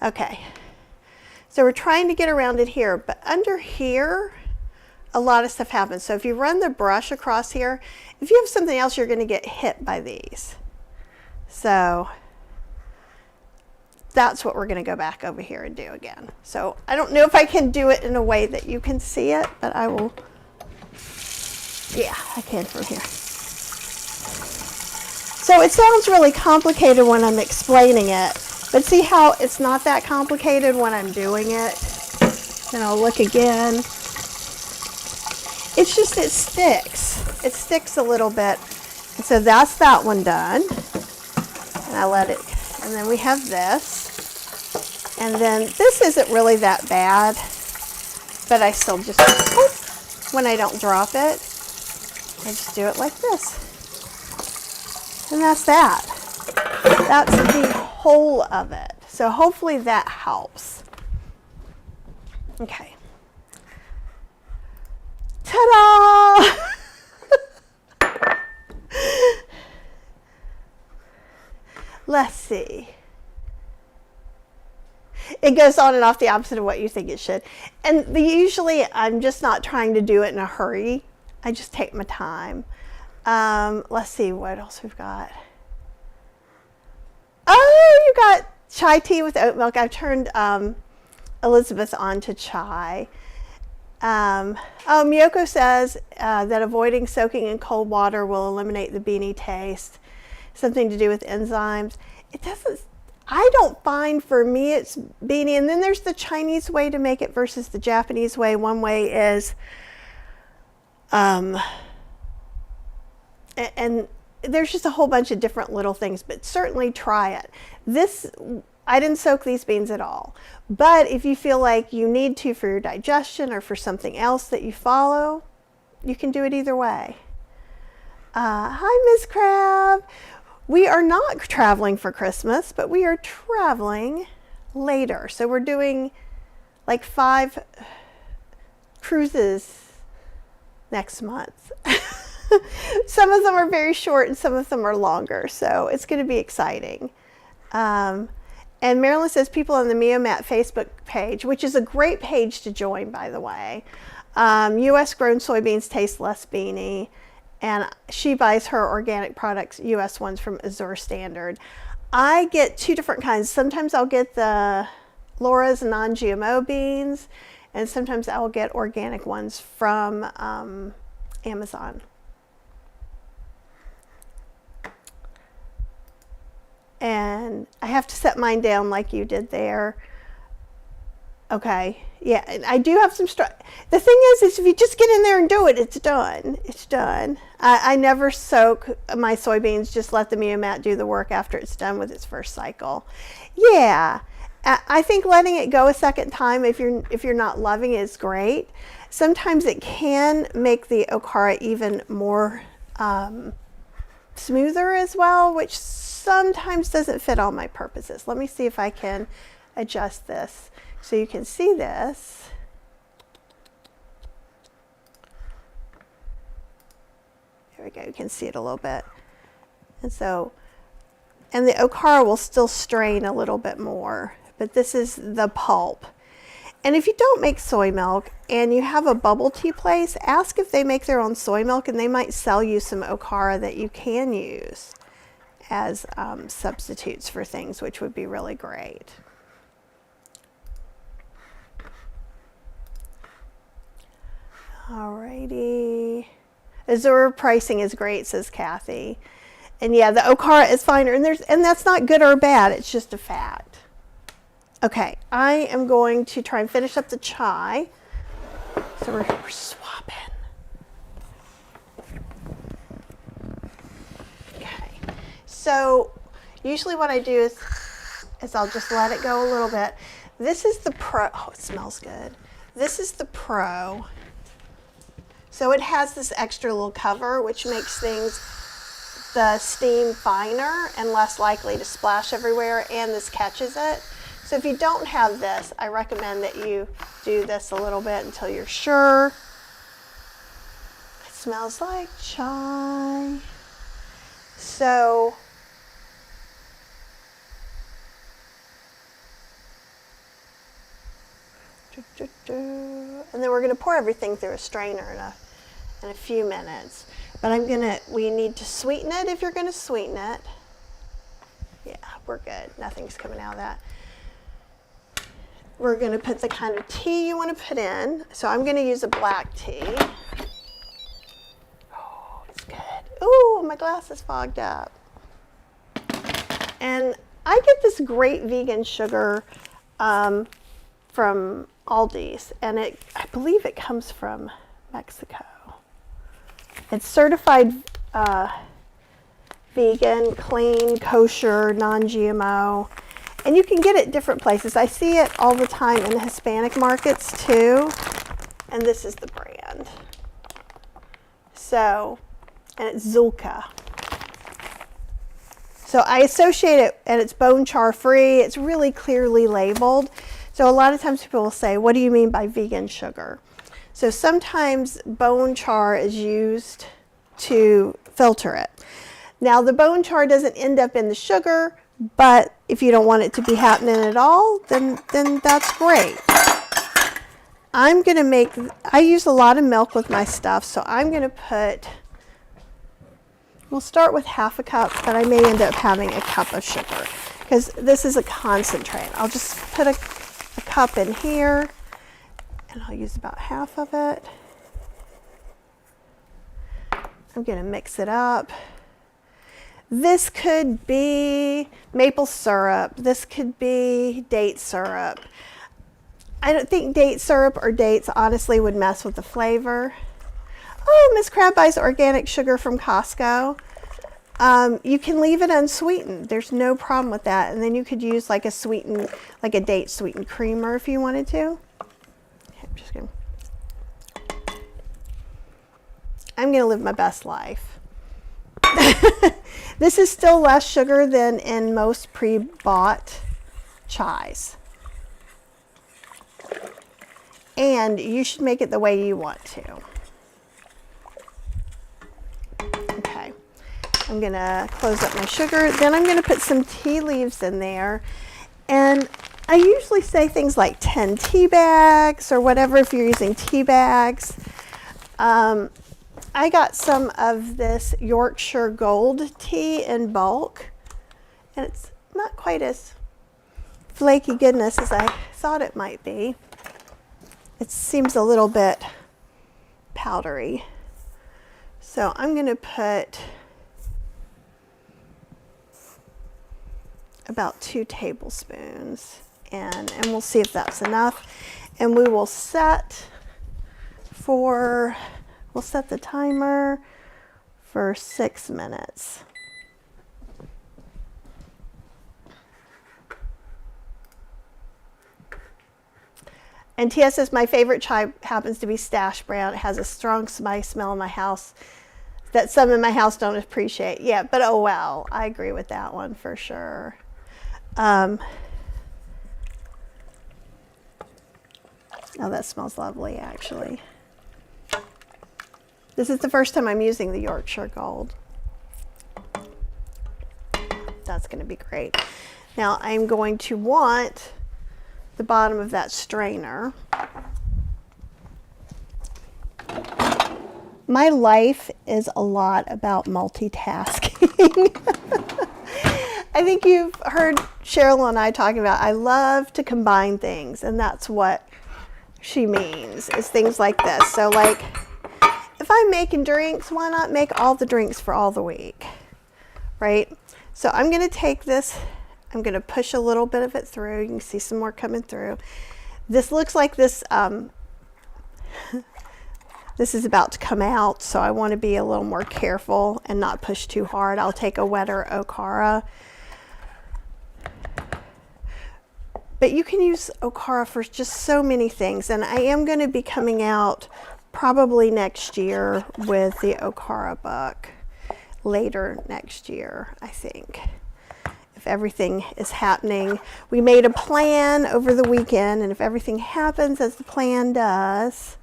Okay, so we're trying to get around it here, but under here, a lot of stuff happens. So if you run the brush across here, if you have something else, you're going to get hit by these. So that's what we're going to go back over here and do again. So I don't know if I can do it in a way that you can see it, but I will. Yeah, I can from here. So it sounds really complicated when I'm explaining it, but see how it's not that complicated when I'm doing it? Then I'll look again. It's just, it sticks. It sticks a little bit. And so that's that one done. And I let it, and then we have this. And then this isn't really that bad, but I still just, when I don't drop it, I just do it like this. And that's that. That's the whole of it. So hopefully that helps. Okay. Ta-da! Let's see. It goes on and off the opposite of what you think it should. And usually I'm just not trying to do it in a hurry. I just take my time. Let's see what else we've got. Oh, you got chai tea with oat milk. I've turned Elizabeth on to chai. Miyoko says that avoiding soaking in cold water will eliminate the beanie taste. Something to do with enzymes. It doesn't, I don't find, for me it's beanie. And then there's the Chinese way to make it versus the Japanese way. One way is, and there's just a whole bunch of different little things, but certainly try it. This, I didn't soak these beans at all, but if you feel like you need to for your digestion or for something else that you follow, you can do it either way. Hi, Miss Crab. We are not traveling for Christmas, but we are traveling later. So we're doing like 5 cruises next month. Some of them are very short and some of them are longer, so it's going to be exciting. And Marilyn says people on the Meomat Facebook page, which is a great page to join, by the way. U.S. grown soybeans taste less beanie, and she buys her organic products, U.S. ones, from Azure Standard. I get 2 different kinds. Sometimes I'll get the Laura's non-GMO beans, and sometimes I'll get organic ones from Amazon. And I have to set mine down like you did there. Okay, yeah, and I do have some the thing is if you just get in there and do it, it's done. It's done. I never soak my soybeans, just let the Meomat do the work after it's done with its first cycle. Yeah, I think letting it go a second time if you're not loving it is great. Sometimes it can make the okara even more smoother as well, which sometimes doesn't fit all my purposes. Let me see if I can adjust this so you can see this. There we go, you can see it a little bit. And the okara will still strain a little bit more, but this is the pulp. And if you don't make soy milk and you have a bubble tea place, ask if they make their own soy milk, and they might sell you some okara that you can use as substitutes for things, which would be really great. Alrighty. Azure pricing is great, says Kathy. And yeah, the okara is finer, and that's not good or bad, it's just a fact. Okay, I am going to try and finish up the chai. So we're swapping. So usually what I do is I'll just let it go a little bit. This is the Pro. Oh, it smells good. This is the Pro. So it has this extra little cover, which makes the steam finer and less likely to splash everywhere, and this catches it. So if you don't have this, I recommend that you do this a little bit until you're sure. It smells like chai. So and then we're going to pour everything through a strainer in a few minutes. But we need to sweeten it if you're going to sweeten it. Yeah, we're good. Nothing's coming out of that. We're going to put the kind of tea you want to put in. So I'm going to use a black tea. Oh, it's good. Ooh, my glass is fogged up. And I get this great vegan sugar from Aldi's, and I believe it comes from Mexico. It's certified vegan, clean, kosher, non-GMO, and you can get it different places. I see it all the time in the Hispanic markets too, and this is the brand. So, and it's Zulka. So I associate it, and it's bone char free. It's really clearly labeled. So a lot of times people will say, what do you mean by vegan sugar? So sometimes bone char is used to filter it. Now the bone char doesn't end up in the sugar, but if you don't want it to be happening at all, then that's great. I use a lot of milk with my stuff, so I'm going to we'll start with half a cup, but I may end up having a cup of sugar because this is a concentrate. I'll just put a cup in here, and I'll use about half of it. I'm going to mix it up. This could be maple syrup. This could be date syrup. I don't think date syrup or dates honestly would mess with the flavor. Oh, Miss Crab buys organic sugar from Costco. You can leave it unsweetened. There's no problem with that. And then you could use like a date sweetened creamer if you wanted to. Okay, I'm going to live my best life. This is still less sugar than in most pre-bought chais. And you should make it the way you want to. Okay. I'm going to close up my sugar. Then I'm going to put some tea leaves in there. And I usually say things like 10 tea bags or whatever if you're using tea bags. I got some of this Yorkshire Gold tea in bulk. And it's not quite as flaky goodness as I thought it might be. It seems a little bit powdery. So I'm going to put about 2 tablespoons and we'll see if that's enough. And we will set the timer for 6 minutes. And Tia says, my favorite chai happens to be Stash Brown. It has a strong spice smell in my house that some in my house don't appreciate. Yeah, but oh well, I agree with that one for sure. Oh, that smells lovely, actually. This is the first time I'm using the Yorkshire Gold. That's going to be great. Now I'm going to want the bottom of that strainer. My life is a lot about multitasking. I think you've heard Cheryl and I talking about, I love to combine things, and that's what she means, is things like this. So like, if I'm making drinks, why not make all the drinks for all the week, right? So I'm going to take this, I'm going to push a little bit of it through. You can see some more coming through. This looks like this, This is about to come out, so I want to be a little more careful and not push too hard. I'll take a wetter Okara. But you can use Okara for just so many things, and I am going to be coming out probably next year with the Okara book, later next year, I think, if everything is happening. We made a plan over the weekend, and if everything happens as the plan does,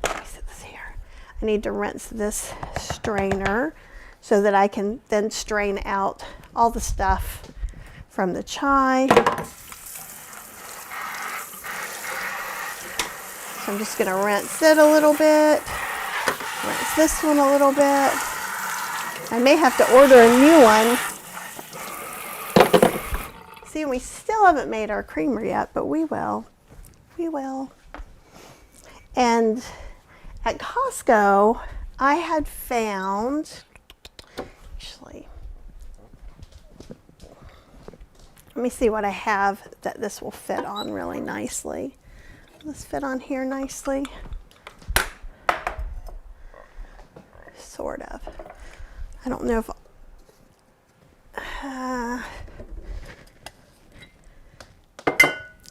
let me set this here. I need to rinse this strainer so that I can then strain out all the stuff from the chai. So I'm just going to rinse it a little bit, rinse this one a little bit. I may have to order a new one. See, we still haven't made our creamer yet, but we will. We will. And at Costco, I had found, actually, let me see what I have that this will fit on really nicely. Will this fit on here nicely? Sort of. I don't know if,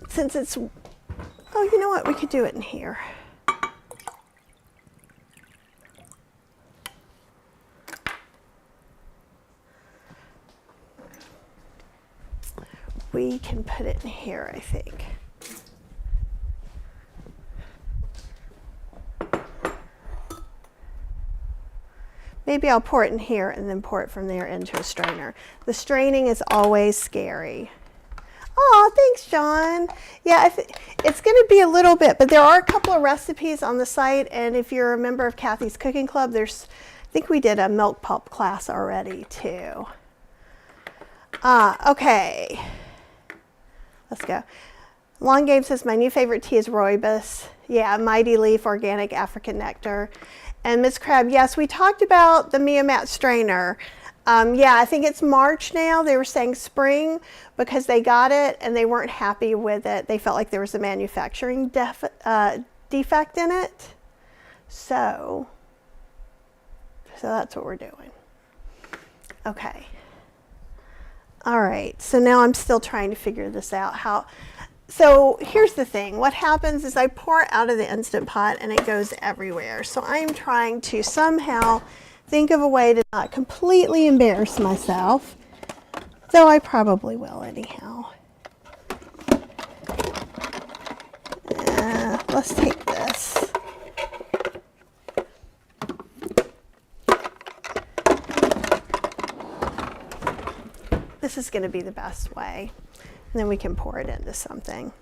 since it's, oh, you know what? We could do it in here. We can put it in here, I think. Maybe I'll pour it in here and then pour it from there into a strainer. The straining is always scary. Oh, thanks, John. Yeah, it's going to be a little bit, but there are a couple of recipes on the site, and if you're a member of Kathy's Cooking Club, I think we did a milk pulp class already, too. Okay. Let's go. Long Game says, my new favorite tea is rooibos. Yeah, Mighty Leaf Organic African Nectar. And Ms. Crab, yes, we talked about the Mia-Mat strainer. Yeah, I think it's March now. They were saying spring because they got it and they weren't happy with it. They felt like there was a manufacturing defect in it. So that's what we're doing. Okay. All right, so now I'm still trying to figure this out. So here's the thing. What happens is I pour it out of the Instant Pot and it goes everywhere. So I'm trying to somehow think of a way to not completely embarrass myself, though I probably will anyhow. Let's take this. This is going to be the best way. And then we can pour it into something.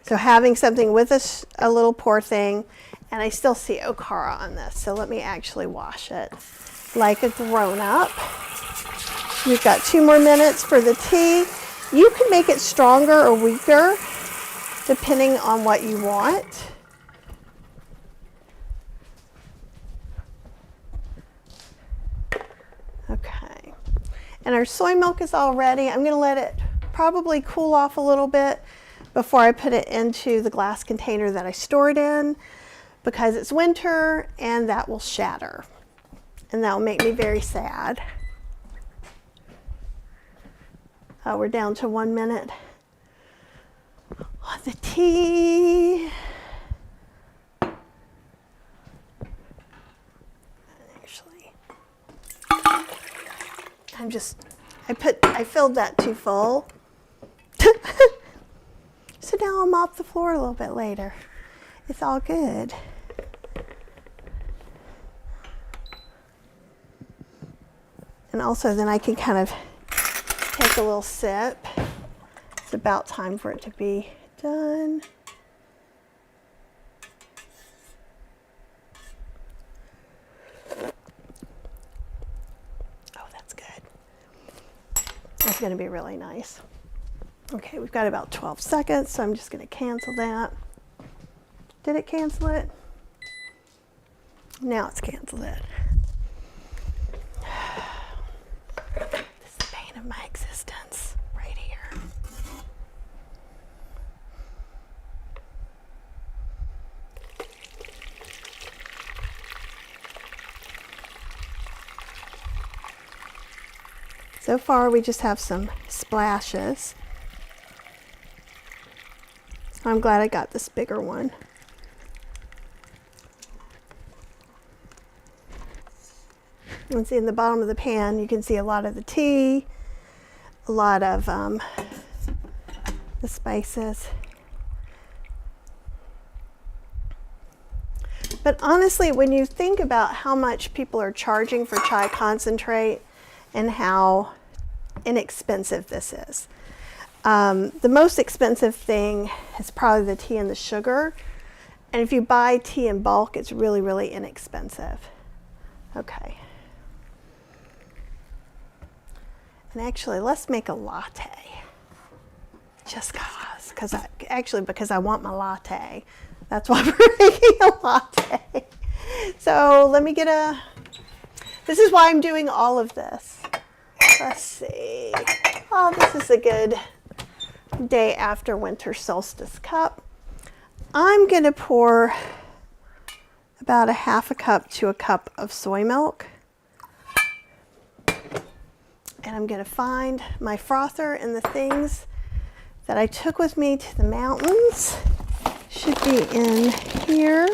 So having something with a little pour thing, and I still see Okara on this, so let me actually wash it like a grown-up. We've got 2 more minutes for the tea. You can make it stronger or weaker, depending on what you want. Okay. And our soy milk is all ready. I'm going to let it probably cool off a little bit before I put it into the glass container that I stored in, because it's winter and that will shatter. And that will make me very sad. We're down to 1 minute on the tea. Actually, I filled that too full. So now I'll mop the floor a little bit later. It's all good. And also then I can kind of take a little sip. It's about time for it to be done. Oh, that's good. That's going to be really nice. Okay, we've got about 12 seconds, so I'm just going to cancel that. Did it cancel it? Now it's canceled it. This is the pain of my existence, right here. So far we just have some splashes. I'm glad I got this bigger one. You can see in the bottom of the pan, you can see a lot of the tea, a lot of the spices. But honestly, when you think about how much people are charging for chai concentrate and how inexpensive this is, the most expensive thing is probably the tea and the sugar. And if you buy tea in bulk, it's really, really inexpensive. Okay. And actually, let's make a latte. Just because I want my latte. That's why we're making a latte. So let me get this is why I'm doing all of this. Let's see. Oh, this is a good day after winter solstice cup. I'm going to pour about a half a cup to a cup of soy milk. And I'm going to find my frother and the things that I took with me to the mountains. Should be in here.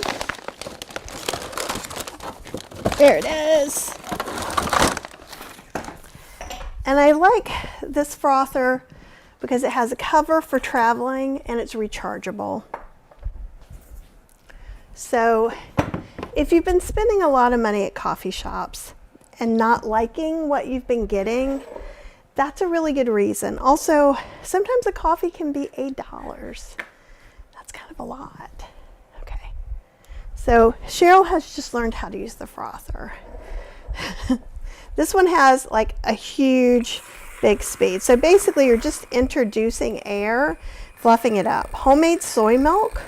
There it is. And I like this frother because it has a cover for traveling and it's rechargeable. So if you've been spending a lot of money at coffee shops and not liking what you've been getting, that's a really good reason. Also, sometimes a coffee can be $8. That's kind of a lot. Okay. So Cheryl has just learned how to use the frother. This one has like a huge, big speed. So basically you're just introducing air, fluffing it up. Homemade soy milk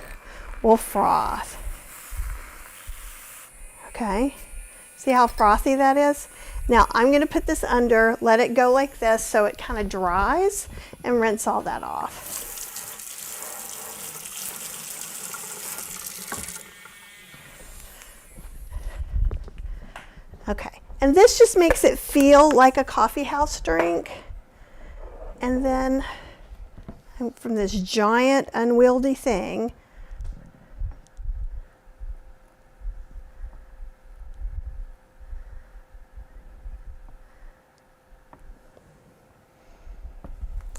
will froth. Okay. See how frothy that is? Now I'm going to put this under, let it go like this so it kind of dries, and rinse all that off. Okay, and this just makes it feel like a coffee house drink. And then from this giant unwieldy thing,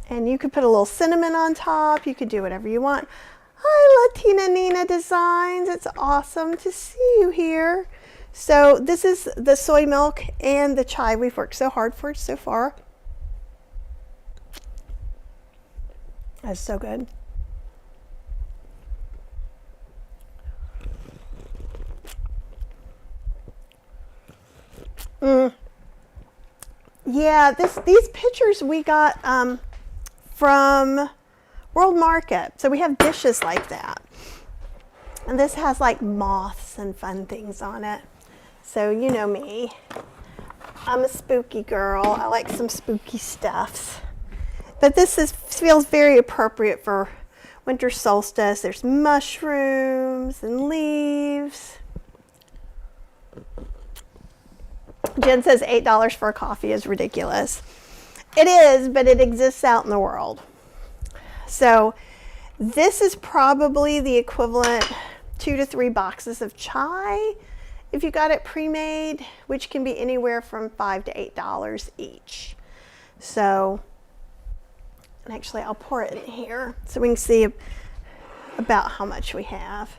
and you could put a little cinnamon on top. You could do whatever you want. Hi, Latina Nina Designs. It's awesome to see you here. So this is the soy milk and the chai we've worked so hard for so far. That's so good. Yeah, these pictures we got from World Market. So we have dishes like that. And this has like moths and fun things on it. So you know me. I'm a spooky girl. I like some spooky stuffs. But this feels very appropriate for winter solstice. There's mushrooms and leaves. Jen says $8 for a coffee is ridiculous. It is, but it exists out in the world. So this is probably the equivalent 2 to 3 boxes of chai if you got it pre-made, which can be anywhere from $5 to $8 each. So, and actually I'll pour it in here so we can see about how much we have.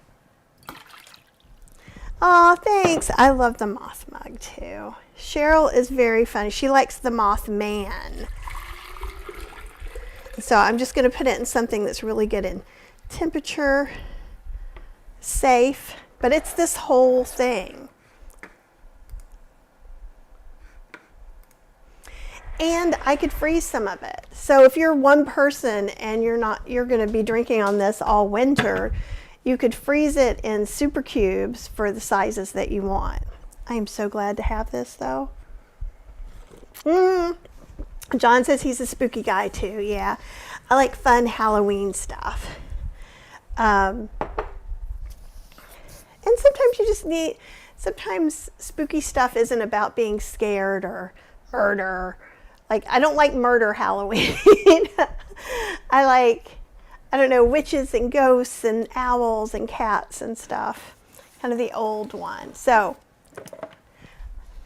Oh, thanks. I love the moth mug too. Cheryl is very funny. She likes the moth man. So I'm just going to put it in something that's really good in temperature, safe, but it's this whole thing. And I could freeze some of it. So if you're one person and you're going to be drinking on this all winter, you could freeze it in super cubes for the sizes that you want. I am so glad to have this though. John says he's a spooky guy too. Yeah, I like fun Halloween stuff. And sometimes you just need, sometimes spooky stuff isn't about being scared or murder. Like, I don't like murder Halloween. I like, I don't know, witches and ghosts and owls and cats and stuff. Kind of the old one. So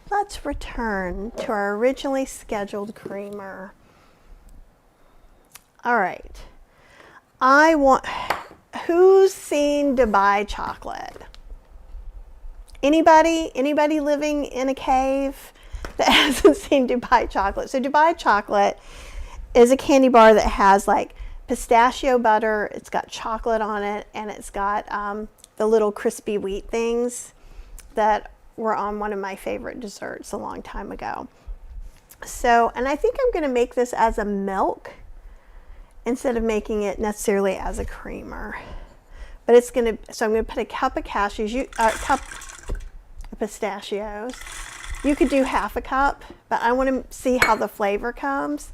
let's return to our originally scheduled creamer. All right. Who's seen Dubai chocolate? Anybody living in a cave that hasn't seen Dubai chocolate? So Dubai chocolate is a candy bar that has like pistachio butter, it's got chocolate on it, and it's got the little crispy wheat things that were on one of my favorite desserts a long time ago. So, and I think I'm going to make this as a milk instead of making it necessarily as a creamer. But it's going to, so I'm going to put a cup of cashews, a cup of pistachios. You could do half a cup, but I want to see how the flavor comes.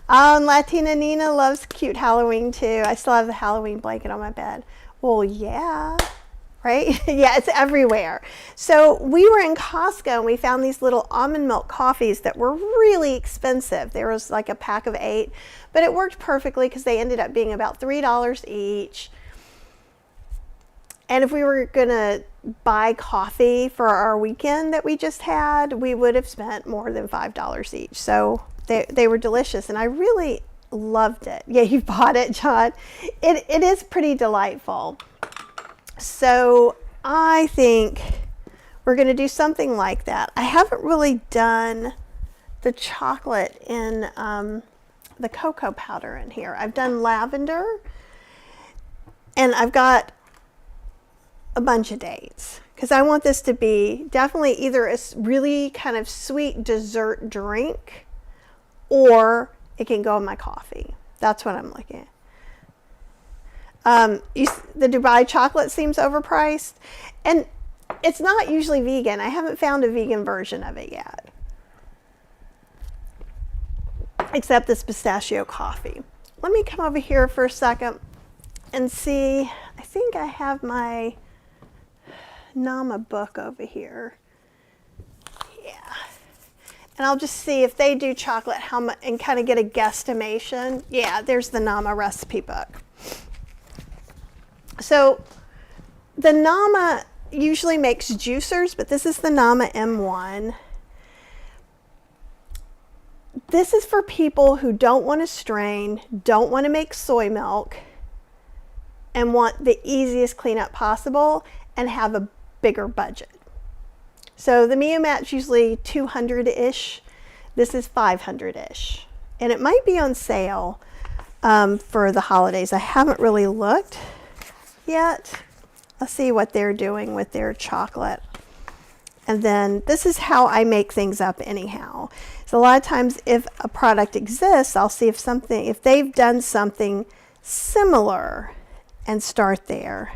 Latina Nina loves cute Halloween too. I still have the Halloween blanket on my bed. Well, yeah, right? Yeah, it's everywhere. So we were in Costco and we found these little almond milk coffees that were really expensive. There was like a pack of 8, but it worked perfectly because they ended up being about $3 each. And if we were gonna buy coffee for our weekend that we just had, we would have spent more than $5 each. So they were delicious and I really loved it. Yeah, you bought it, John. It is pretty delightful. So I think we're gonna do something like that. I haven't really done the chocolate in the cocoa powder in here. I've done lavender and I've got a bunch of dates because I want this to be definitely either a really kind of sweet dessert drink or it can go in my coffee. That's what I'm looking at. The Dubai chocolate seems overpriced and it's not usually vegan. I haven't found a vegan version of it yet, except this pistachio coffee. Let me come over here for a second and see. I think I have my Nama book over here. Yeah. And I'll just see if they do chocolate, how much, and kind of get a guesstimation. Yeah, there's the Nama recipe book. So the Nama usually makes juicers, but this is the Nama M1. This is for people who don't want to strain, don't want to make soy milk, and want the easiest cleanup possible and have a bigger budget. So the Mio Mat's usually 200-ish. This is 500-ish. And it might be on sale for the holidays. I haven't really looked yet. Let's see what they're doing with their chocolate. And then this is how I make things up anyhow. So a lot of times if a product exists, I'll see if they've done something similar and start there.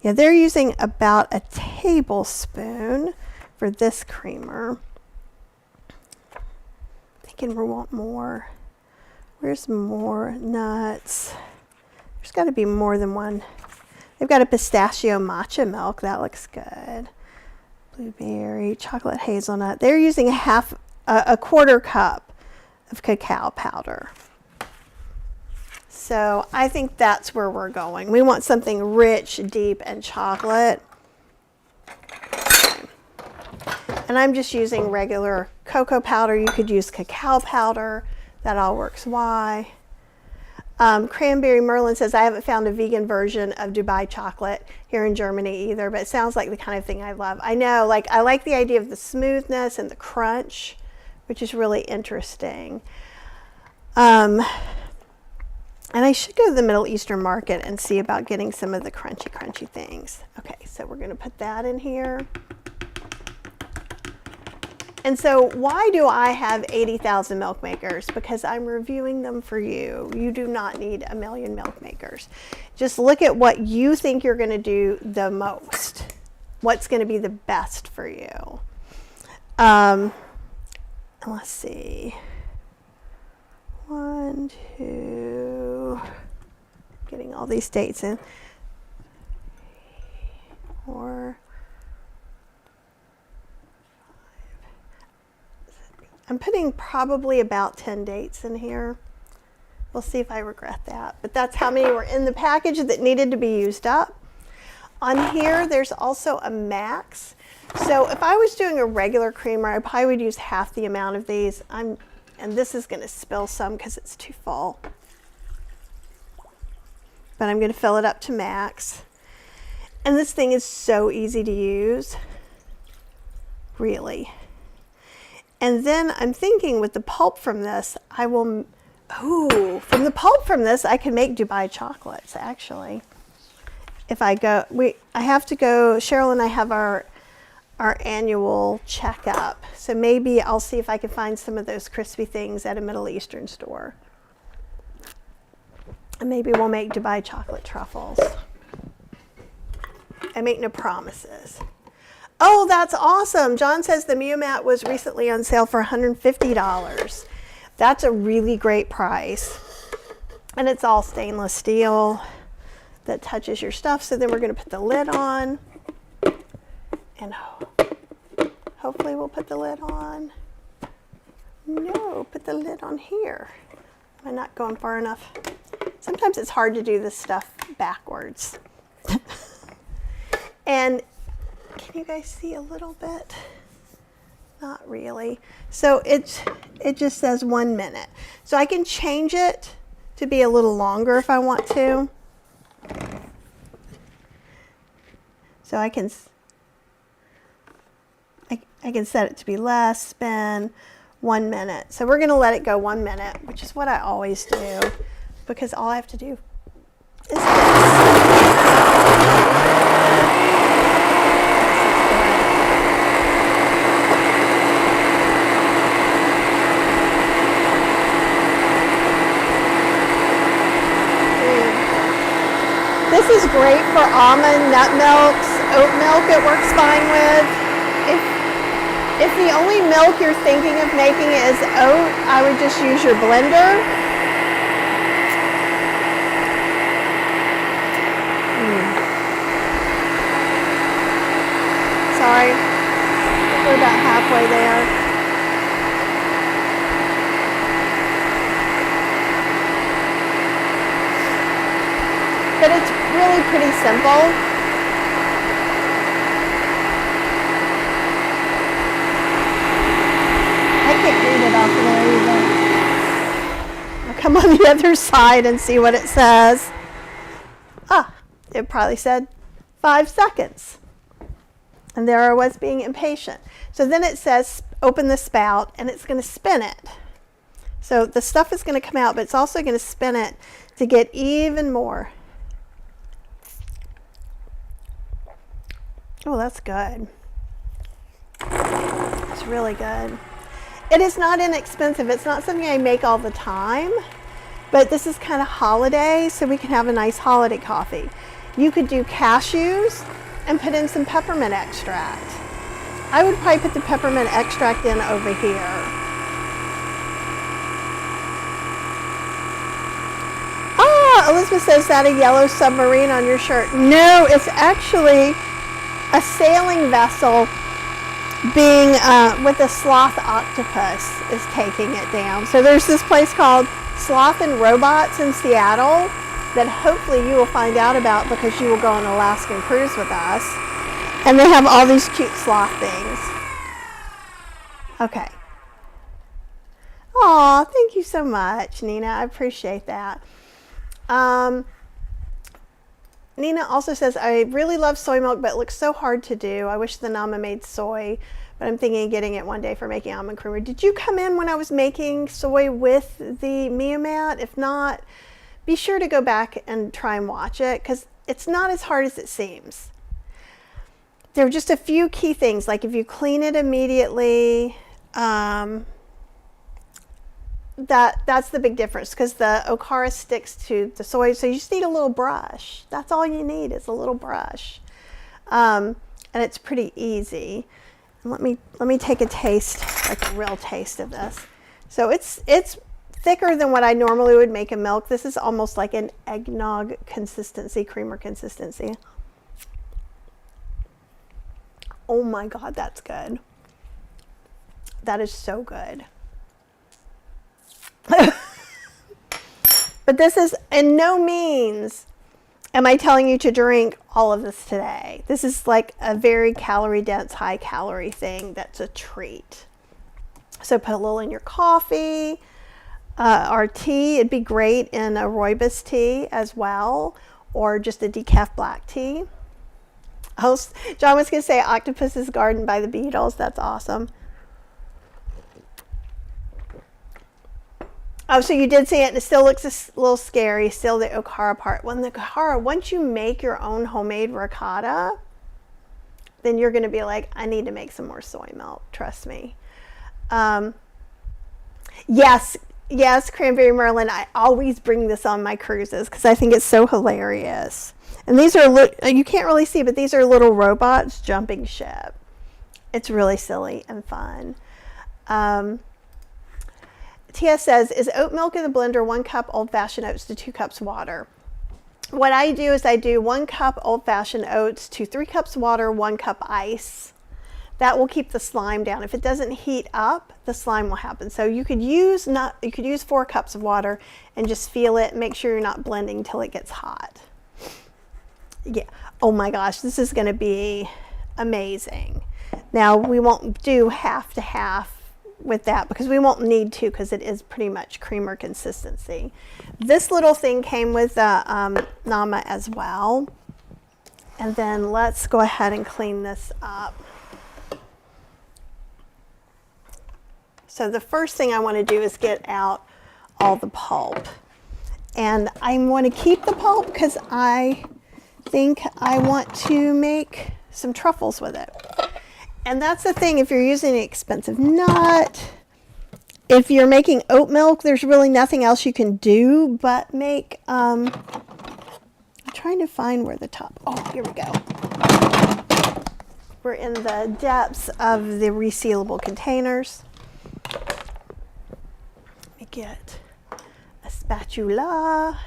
Yeah, they're using about a tablespoon for this creamer. Thinking we want more. Where's more nuts? There's got to be more than one. They've got a pistachio matcha milk. That looks good. Blueberry, chocolate hazelnut. They're using a quarter cup of cacao powder. So I think that's where we're going. We want something rich, deep, and chocolate. And I'm just using regular cocoa powder. You could use cacao powder. That all works. Why? Cranberry Merlin says, I haven't found a vegan version of Dubai chocolate here in Germany either, but it sounds like the kind of thing I love. I know, like, I like the idea of the smoothness and the crunch, which is really interesting. And I should go to the Middle Eastern market and see about getting some of the crunchy things. Okay, so we're going to put that in here. And so why do I have 80,000 milk makers? Because I'm reviewing them for you. You do not need a million milk makers. Just look at what you think you're going to do the most. What's going to be the best for you. Let's see. 1, 2, getting all these dates in. 4, 5. I'm putting probably about 10 dates in here. We'll see if I regret that. But that's how many were in the package that needed to be used up. On here, there's also a max. So if I was doing a regular creamer, I probably would use half the amount of these. And this is going to spill some because it's too full. But I'm going to fill it up to max. And this thing is so easy to use. Really. And then I'm thinking with the pulp from this, from the pulp from this, I can make Dubai chocolates, actually. If I go, I have to go, Cheryl and I have our annual checkup. So maybe I'll see if I can find some of those crispy things at a Middle Eastern store. And maybe we'll make Dubai chocolate truffles. I make no promises. Oh, that's awesome. John says the Mew mat was recently on sale for $150. That's a really great price. And it's all stainless steel that touches your stuff. So then we're going to put the lid on. And hopefully we'll put the lid on. No, put the lid on here. Am I not going far enough? Sometimes it's hard to do this stuff backwards. And can you guys see a little bit? Not really. So it just says 1 minute. So I can change it to be a little longer if I want to. So I can set it to be less, spin 1 minute. So we're going to let it go 1 minute, which is what I always do, because all I have to do is This is great for almond, nut milks, oat milk it works fine with. If the only milk you're thinking of making is oat, I would just use your blender. Sorry, we're about halfway there. But it's really pretty simple. I can't read it off of there either. I'll come on the other side and see what it says. It probably said 5 seconds. And there I was being impatient. So then it says open the spout and it's going to spin it. So the stuff is going to come out, but it's also going to spin it to get even more. Oh, that's good. It's really good. It is not inexpensive. It's not something I make all the time, but this is kind of holiday, so we can have a nice holiday coffee. You could do cashews and put in some peppermint extract. I would probably put the peppermint extract in over here. Elizabeth says, is that a yellow submarine on your shirt? No, it's actually a sailing vessel being with a sloth octopus is taking it down. So there's this place called Sloth and Robots in Seattle that hopefully you will find out about because you will go on an Alaskan cruise with us. And they have all these cute sloth things. Okay. Aw, thank you so much, Nina. I appreciate that. Nina also says, I really love soy milk, but it looks so hard to do. I wish the Nama made soy, but I'm thinking of getting it one day for making almond creamer. Did you come in when I was making soy with the Mew mat? If not, be sure to go back and try and watch it because it's not as hard as it seems. There are just a few key things, like if you clean it immediately, that's the big difference because the okara sticks to the soy, so you just need a little brush. That's all you need is a little brush, and it's pretty easy. And let me take a taste, like a real taste of this. So it's thicker than what I normally would make a milk. This is almost like an eggnog consistency, creamer consistency. Oh my God, that's good. That is so good. But this is in no means am I telling you to drink all of this today. This is like a very calorie dense, high calorie thing that's a treat. So put a little in your coffee or tea. It'd be great in a rooibos tea as well, or just a decaf black tea. John was going to say Octopus's Garden by the Beatles. That's awesome. Oh, so you did see it, and it still looks a little scary, still the Okara part. When the Okara, once you make your own homemade ricotta, then you're going to be like, I need to make some more soy milk. Trust me. Yes, Cranberry Merlin. I always bring this on my cruises because I think it's so hilarious. And these are, you can't really see, but these are little robots jumping ship. It's really silly and fun. TS says, is oat milk in the blender 1 cup old-fashioned oats to 2 cups water? What I do is I do 1 cup old-fashioned oats to 3 cups water, 1 cup ice. That will keep the slime down. If it doesn't heat up, the slime will happen. So you could use 4 cups of water and just feel it. Make sure you're not blending till it gets hot. Yeah. Oh my gosh, this is going to be amazing. Now we won't do half to half with that because we won't need to, because it is pretty much creamer consistency. This little thing came with the Nama as well. And then let's go ahead and clean this up. So the first thing I want to do is get out all the pulp. And I want to keep the pulp because I think I want to make some truffles with it. And that's the thing, if you're using an expensive nut, if you're making oat milk, there's really nothing else you can do but make, I'm trying to find where the top, oh, here we go. We're in the depths of the resealable containers. Let me get a spatula.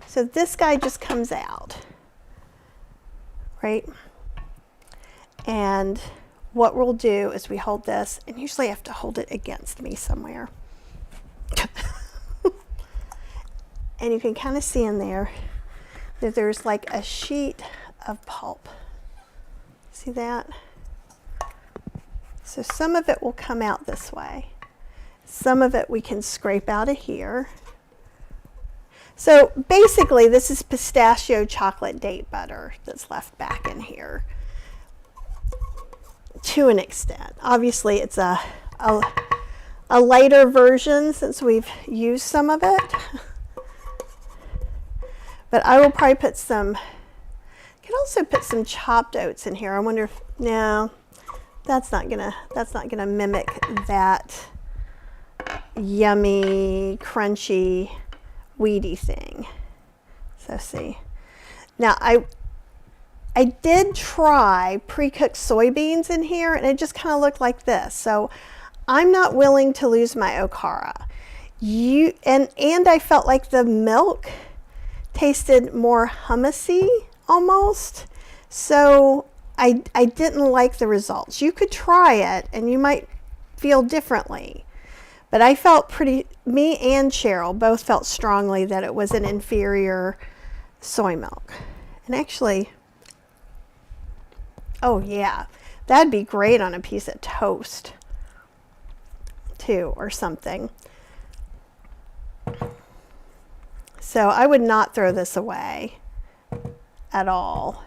So this guy just comes out, right? And what we'll do is we hold this, and usually I have to hold it against me somewhere. And you can kind of see in there that there's like a sheet of pulp. See that? So some of it will come out this way. Some of it we can scrape out of here. So basically this is pistachio chocolate date butter that's left back in here. To an extent. Obviously it's a lighter version since we've used some of it. But I will probably put some, I could also put some chopped oats in here. I wonder if, no, that's not gonna mimic that yummy, crunchy, weedy thing. So see. Now I did try pre-cooked soybeans in here, and it just kind of looked like this. So I'm not willing to lose my Okara. And I felt like the milk tasted more hummusy almost. So I didn't like the results. You could try it and you might feel differently. But I felt me and Cheryl both felt strongly that it was an inferior soy milk. And actually, oh yeah, that'd be great on a piece of toast too, or something. So I would not throw this away at all.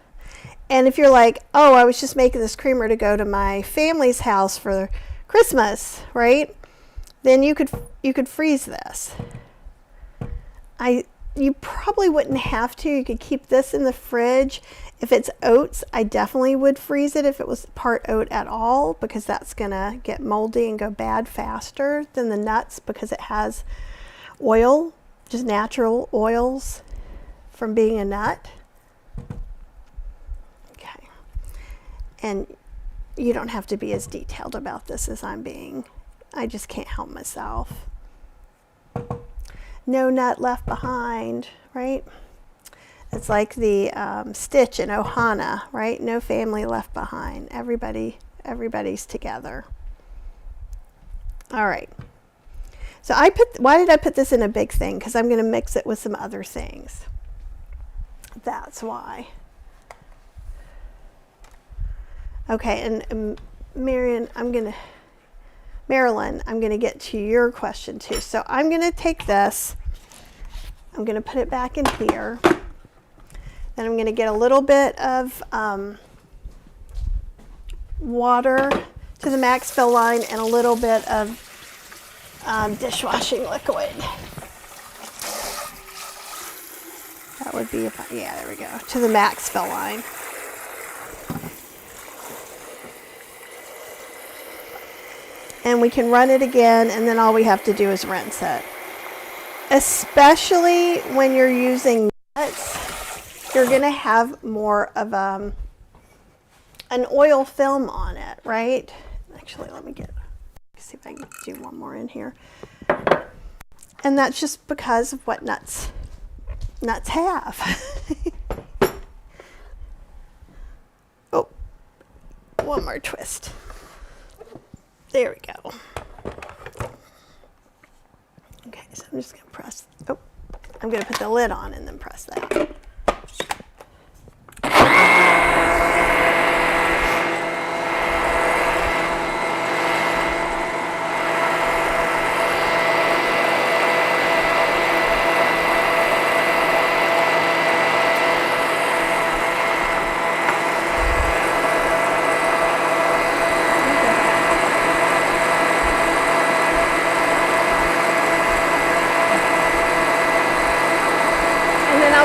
And if you're like, oh, I was just making this creamer to go to my family's house for Christmas, right? Then you could freeze this. You probably wouldn't have to. You could keep this in the fridge. If it's oats, I definitely would freeze it if it was part oat at all, because that's gonna get moldy and go bad faster than the nuts, because it has oil, just natural oils from being a nut. Okay. And you don't have to be as detailed about this as I'm being. I just can't help myself. No nut left behind, right? It's like the Stitch in Ohana, right? No family left behind. Everybody's together. All right. So why did I put this in a big thing? Because I'm going to mix it with some other things. That's why. Okay, and Marilyn, I'm going to get to your question too. So I'm going to take this, I'm going to put it back in here. Then I'm going to get a little bit of water to the max fill line and a little bit of dishwashing liquid. That would be, yeah, there we go, to the max fill line. And we can run it again, and then all we have to do is rinse it. Especially when you're using nuts, you're going to have more of an oil film on it, right? Actually, let me see if I can do one more in here. And that's just because of what nuts have. Oh, one more twist. There we go. Okay, so I'm just going to press, I'm going to put the lid on and then press that.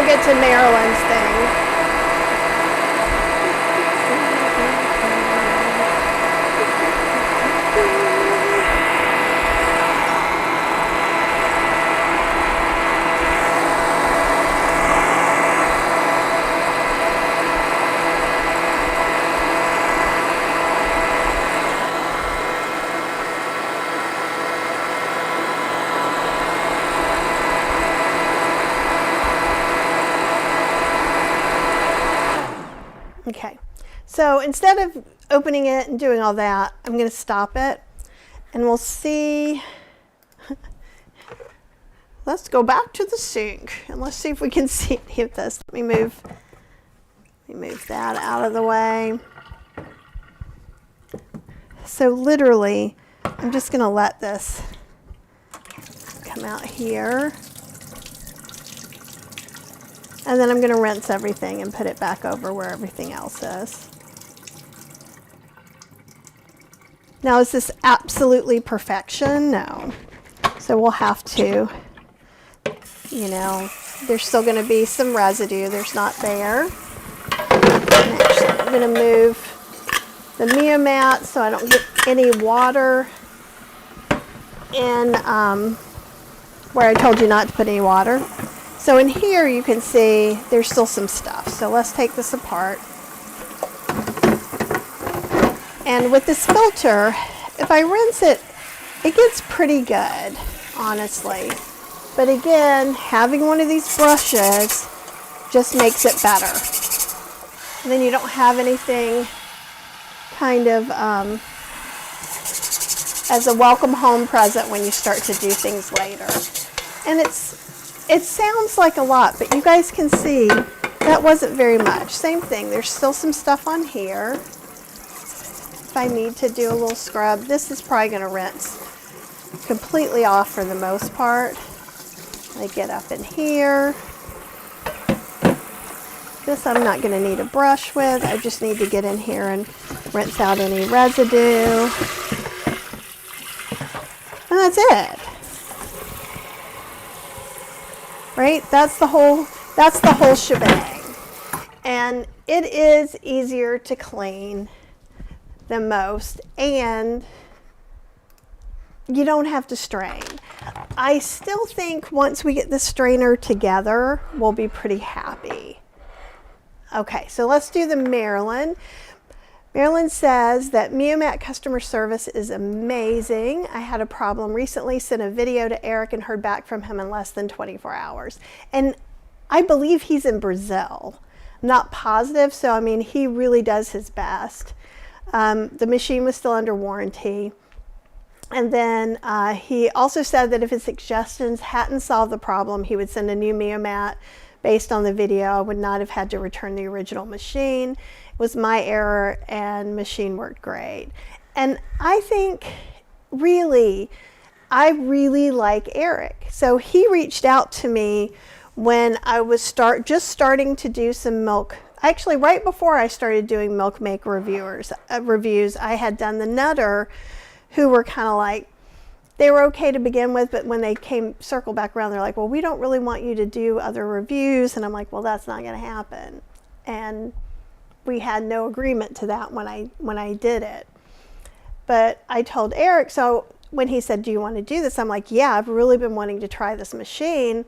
Get to Marilyn's thing. Okay, so instead of opening it and doing all that, I'm going to stop it and we'll see. Let's go back to the sink and let's see if we can see any of this. Let me move that out of the way. So literally, I'm just going to let this come out here. And then I'm going to rinse everything and put it back over where everything else is. Now, is this absolutely perfection? No. So we'll have to, you know, there's still going to be some residue. There's not there. And actually, I'm going to move the Mia mat so I don't get any water in where I told you not to put any water. So in here you can see there's still some stuff. So let's take this apart. And with this filter, if I rinse it, it gets pretty good, honestly. But again, having one of these brushes just makes it better. And then you don't have anything kind of as a welcome home present when you start to do things later. And it sounds like a lot, but you guys can see that wasn't very much. Same thing, there's still some stuff on here. If I need to do a little scrub, this is probably going to rinse completely off for the most part. I get up in here. This I'm not going to need a brush with. I just need to get in here and rinse out any residue. And that's it. Right? That's the whole shebang. And it is easier to clean than most, and you don't have to strain. I still think once we get the strainer together, we'll be pretty happy. Okay, so let's do the Marilyn. Marilyn says that Meomat customer service is amazing. I had a problem recently, sent a video to Eric and heard back from him in less than 24 hours. And I believe he's in Brazil. I'm not positive, so I mean, he really does his best. The machine was still under warranty. And then he also said that if his suggestions hadn't solved the problem, he would send a new Meomat based on the video. I would not have had to return the original machine. It was my error and machine worked great. And I think I really like Eric. So he reached out to me when I was just starting to do some milk. Actually, right before I started doing Milk Make reviews, I had done the Nutter, who were kind of like, they were okay to begin with, but when they circle back around, they're like, well, we don't really want you to do other reviews. And I'm like, well, that's not going to happen. And we had no agreement to that when I did it. But I told Eric, so when he said, do you want to do this? I'm like, yeah, I've really been wanting to try this machine.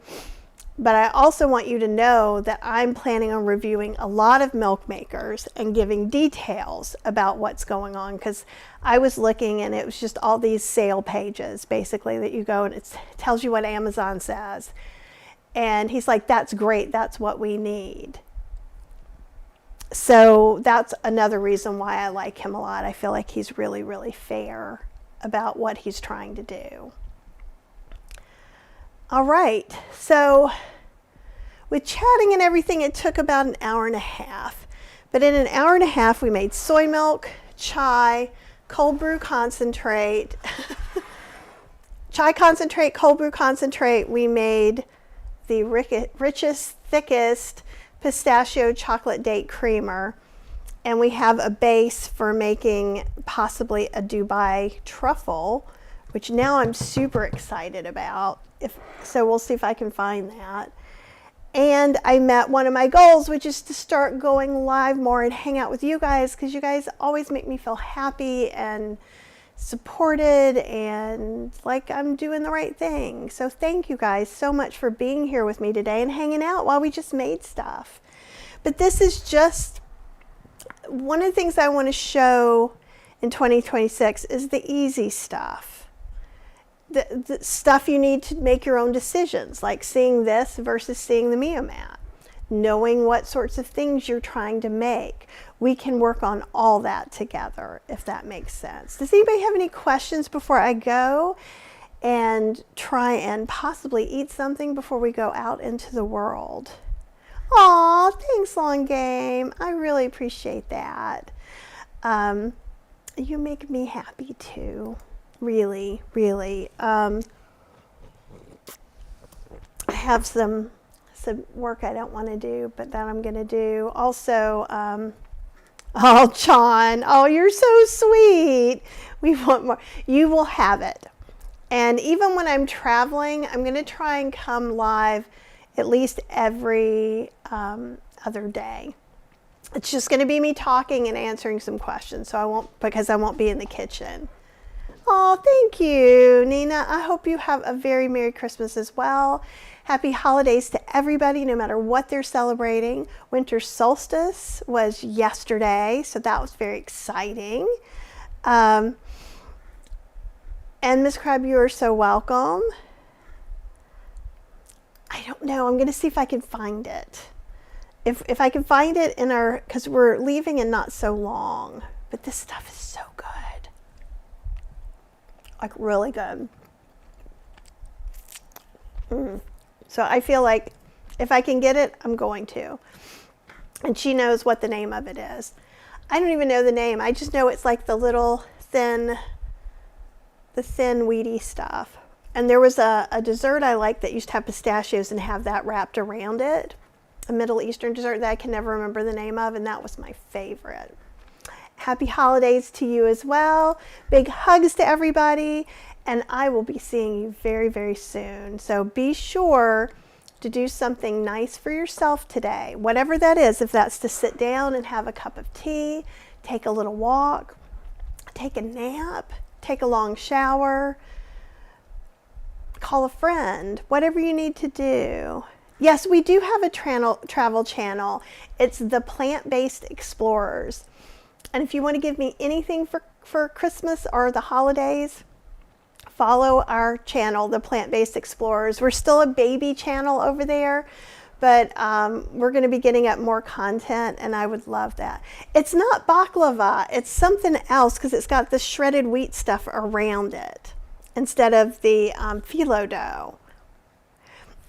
But I also want you to know that I'm planning on reviewing a lot of milk makers and giving details about what's going on, because I was looking and it was just all these sale pages basically that you go and it tells you what Amazon says. And he's like, that's great. That's what we need. So that's another reason why I like him a lot. I feel like he's really, really fair about what he's trying to do. All right, so with chatting and everything, it took about an hour and a half. But in an hour and a half, we made soy milk, chai, cold brew concentrate, chai concentrate, cold brew concentrate. We made the richest, thickest pistachio chocolate date creamer. And we have a base for making possibly a Dubai truffle, which now I'm super excited about. So we'll see if I can find that. And I met one of my goals, which is to start going live more and hang out with you guys, because you guys always make me feel happy and supported and like I'm doing the right thing. So thank you guys so much for being here with me today and hanging out while we just made stuff. But this is just one of the things I want to show in 2026 is the easy stuff. The stuff you need to make your own decisions, like seeing this versus seeing the Meomat, knowing what sorts of things you're trying to make. We can work on all that together, if that makes sense. Does anybody have any questions before I go and try and possibly eat something before we go out into the world? Aw, thanks, Long Game. I really appreciate that. You make me happy too. Really, really. I have some work I don't want to do, but that I'm going to do. Also, oh, John, oh, you're so sweet. We want more. You will have it. And even when I'm traveling, I'm going to try and come live at least every other day. It's just going to be me talking and answering some questions, because I won't be in the kitchen. Oh, thank you, Nina. I hope you have a very Merry Christmas as well. Happy holidays to everybody, no matter what they're celebrating. Winter solstice was yesterday, so that was very exciting. And Miss Crab, you are so welcome. I don't know. I'm going to see if I can find it. If I can find it in because we're leaving in not so long. But this stuff is so good. Like really good. So I feel like if I can get it, I'm going to. And she knows what the name of it is. I don't even know the name. I just know it's like the little thin weedy stuff. And there was a dessert I liked that used to have pistachios and have that wrapped around it. A Middle Eastern dessert that I can never remember the name of, and that was my favorite. Happy holidays to you as well. Big hugs to everybody. And I will be seeing you very, very soon. So be sure to do something nice for yourself today. Whatever that is, if that's to sit down and have a cup of tea, take a little walk, take a nap, take a long shower, call a friend, whatever you need to do. Yes, we do have a travel channel. It's the Plant-Based Explorers. And if you want to give me anything for Christmas or the holidays, follow our channel, the Plant-Based Explorers. We're still a baby channel over there, but we're going to be getting up more content, and I would love that. It's not baklava, it's something else because it's got the shredded wheat stuff around it instead of the phyllo dough.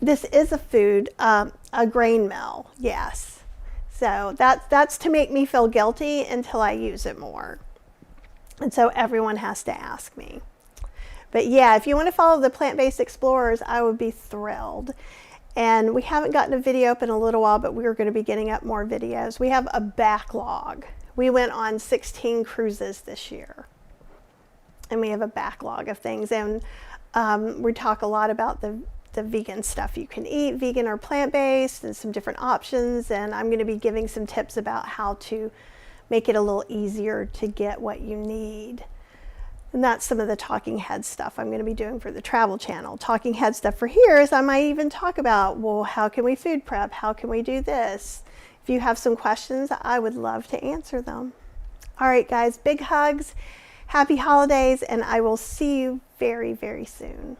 This is a food, a grain mill, yes. So that's to make me feel guilty until I use it more. And so everyone has to ask me. But yeah, if you want to follow the Plant-Based Explorers, I would be thrilled. And we haven't gotten a video up in a little while, but we're going to be getting up more videos. We have a backlog. We went on 16 cruises this year. And we have a backlog of things. And we talk a lot about the vegan stuff you can eat, vegan or plant-based, and some different options. And I'm going to be giving some tips about how to make it a little easier to get what you need. And that's some of the talking head stuff I'm going to be doing for the travel channel. Talking head stuff for here is I might even talk about, well, how can we food prep? How can we do this? If you have some questions, I would love to answer them. All right, guys, big hugs, happy holidays, and I will see you very, very soon.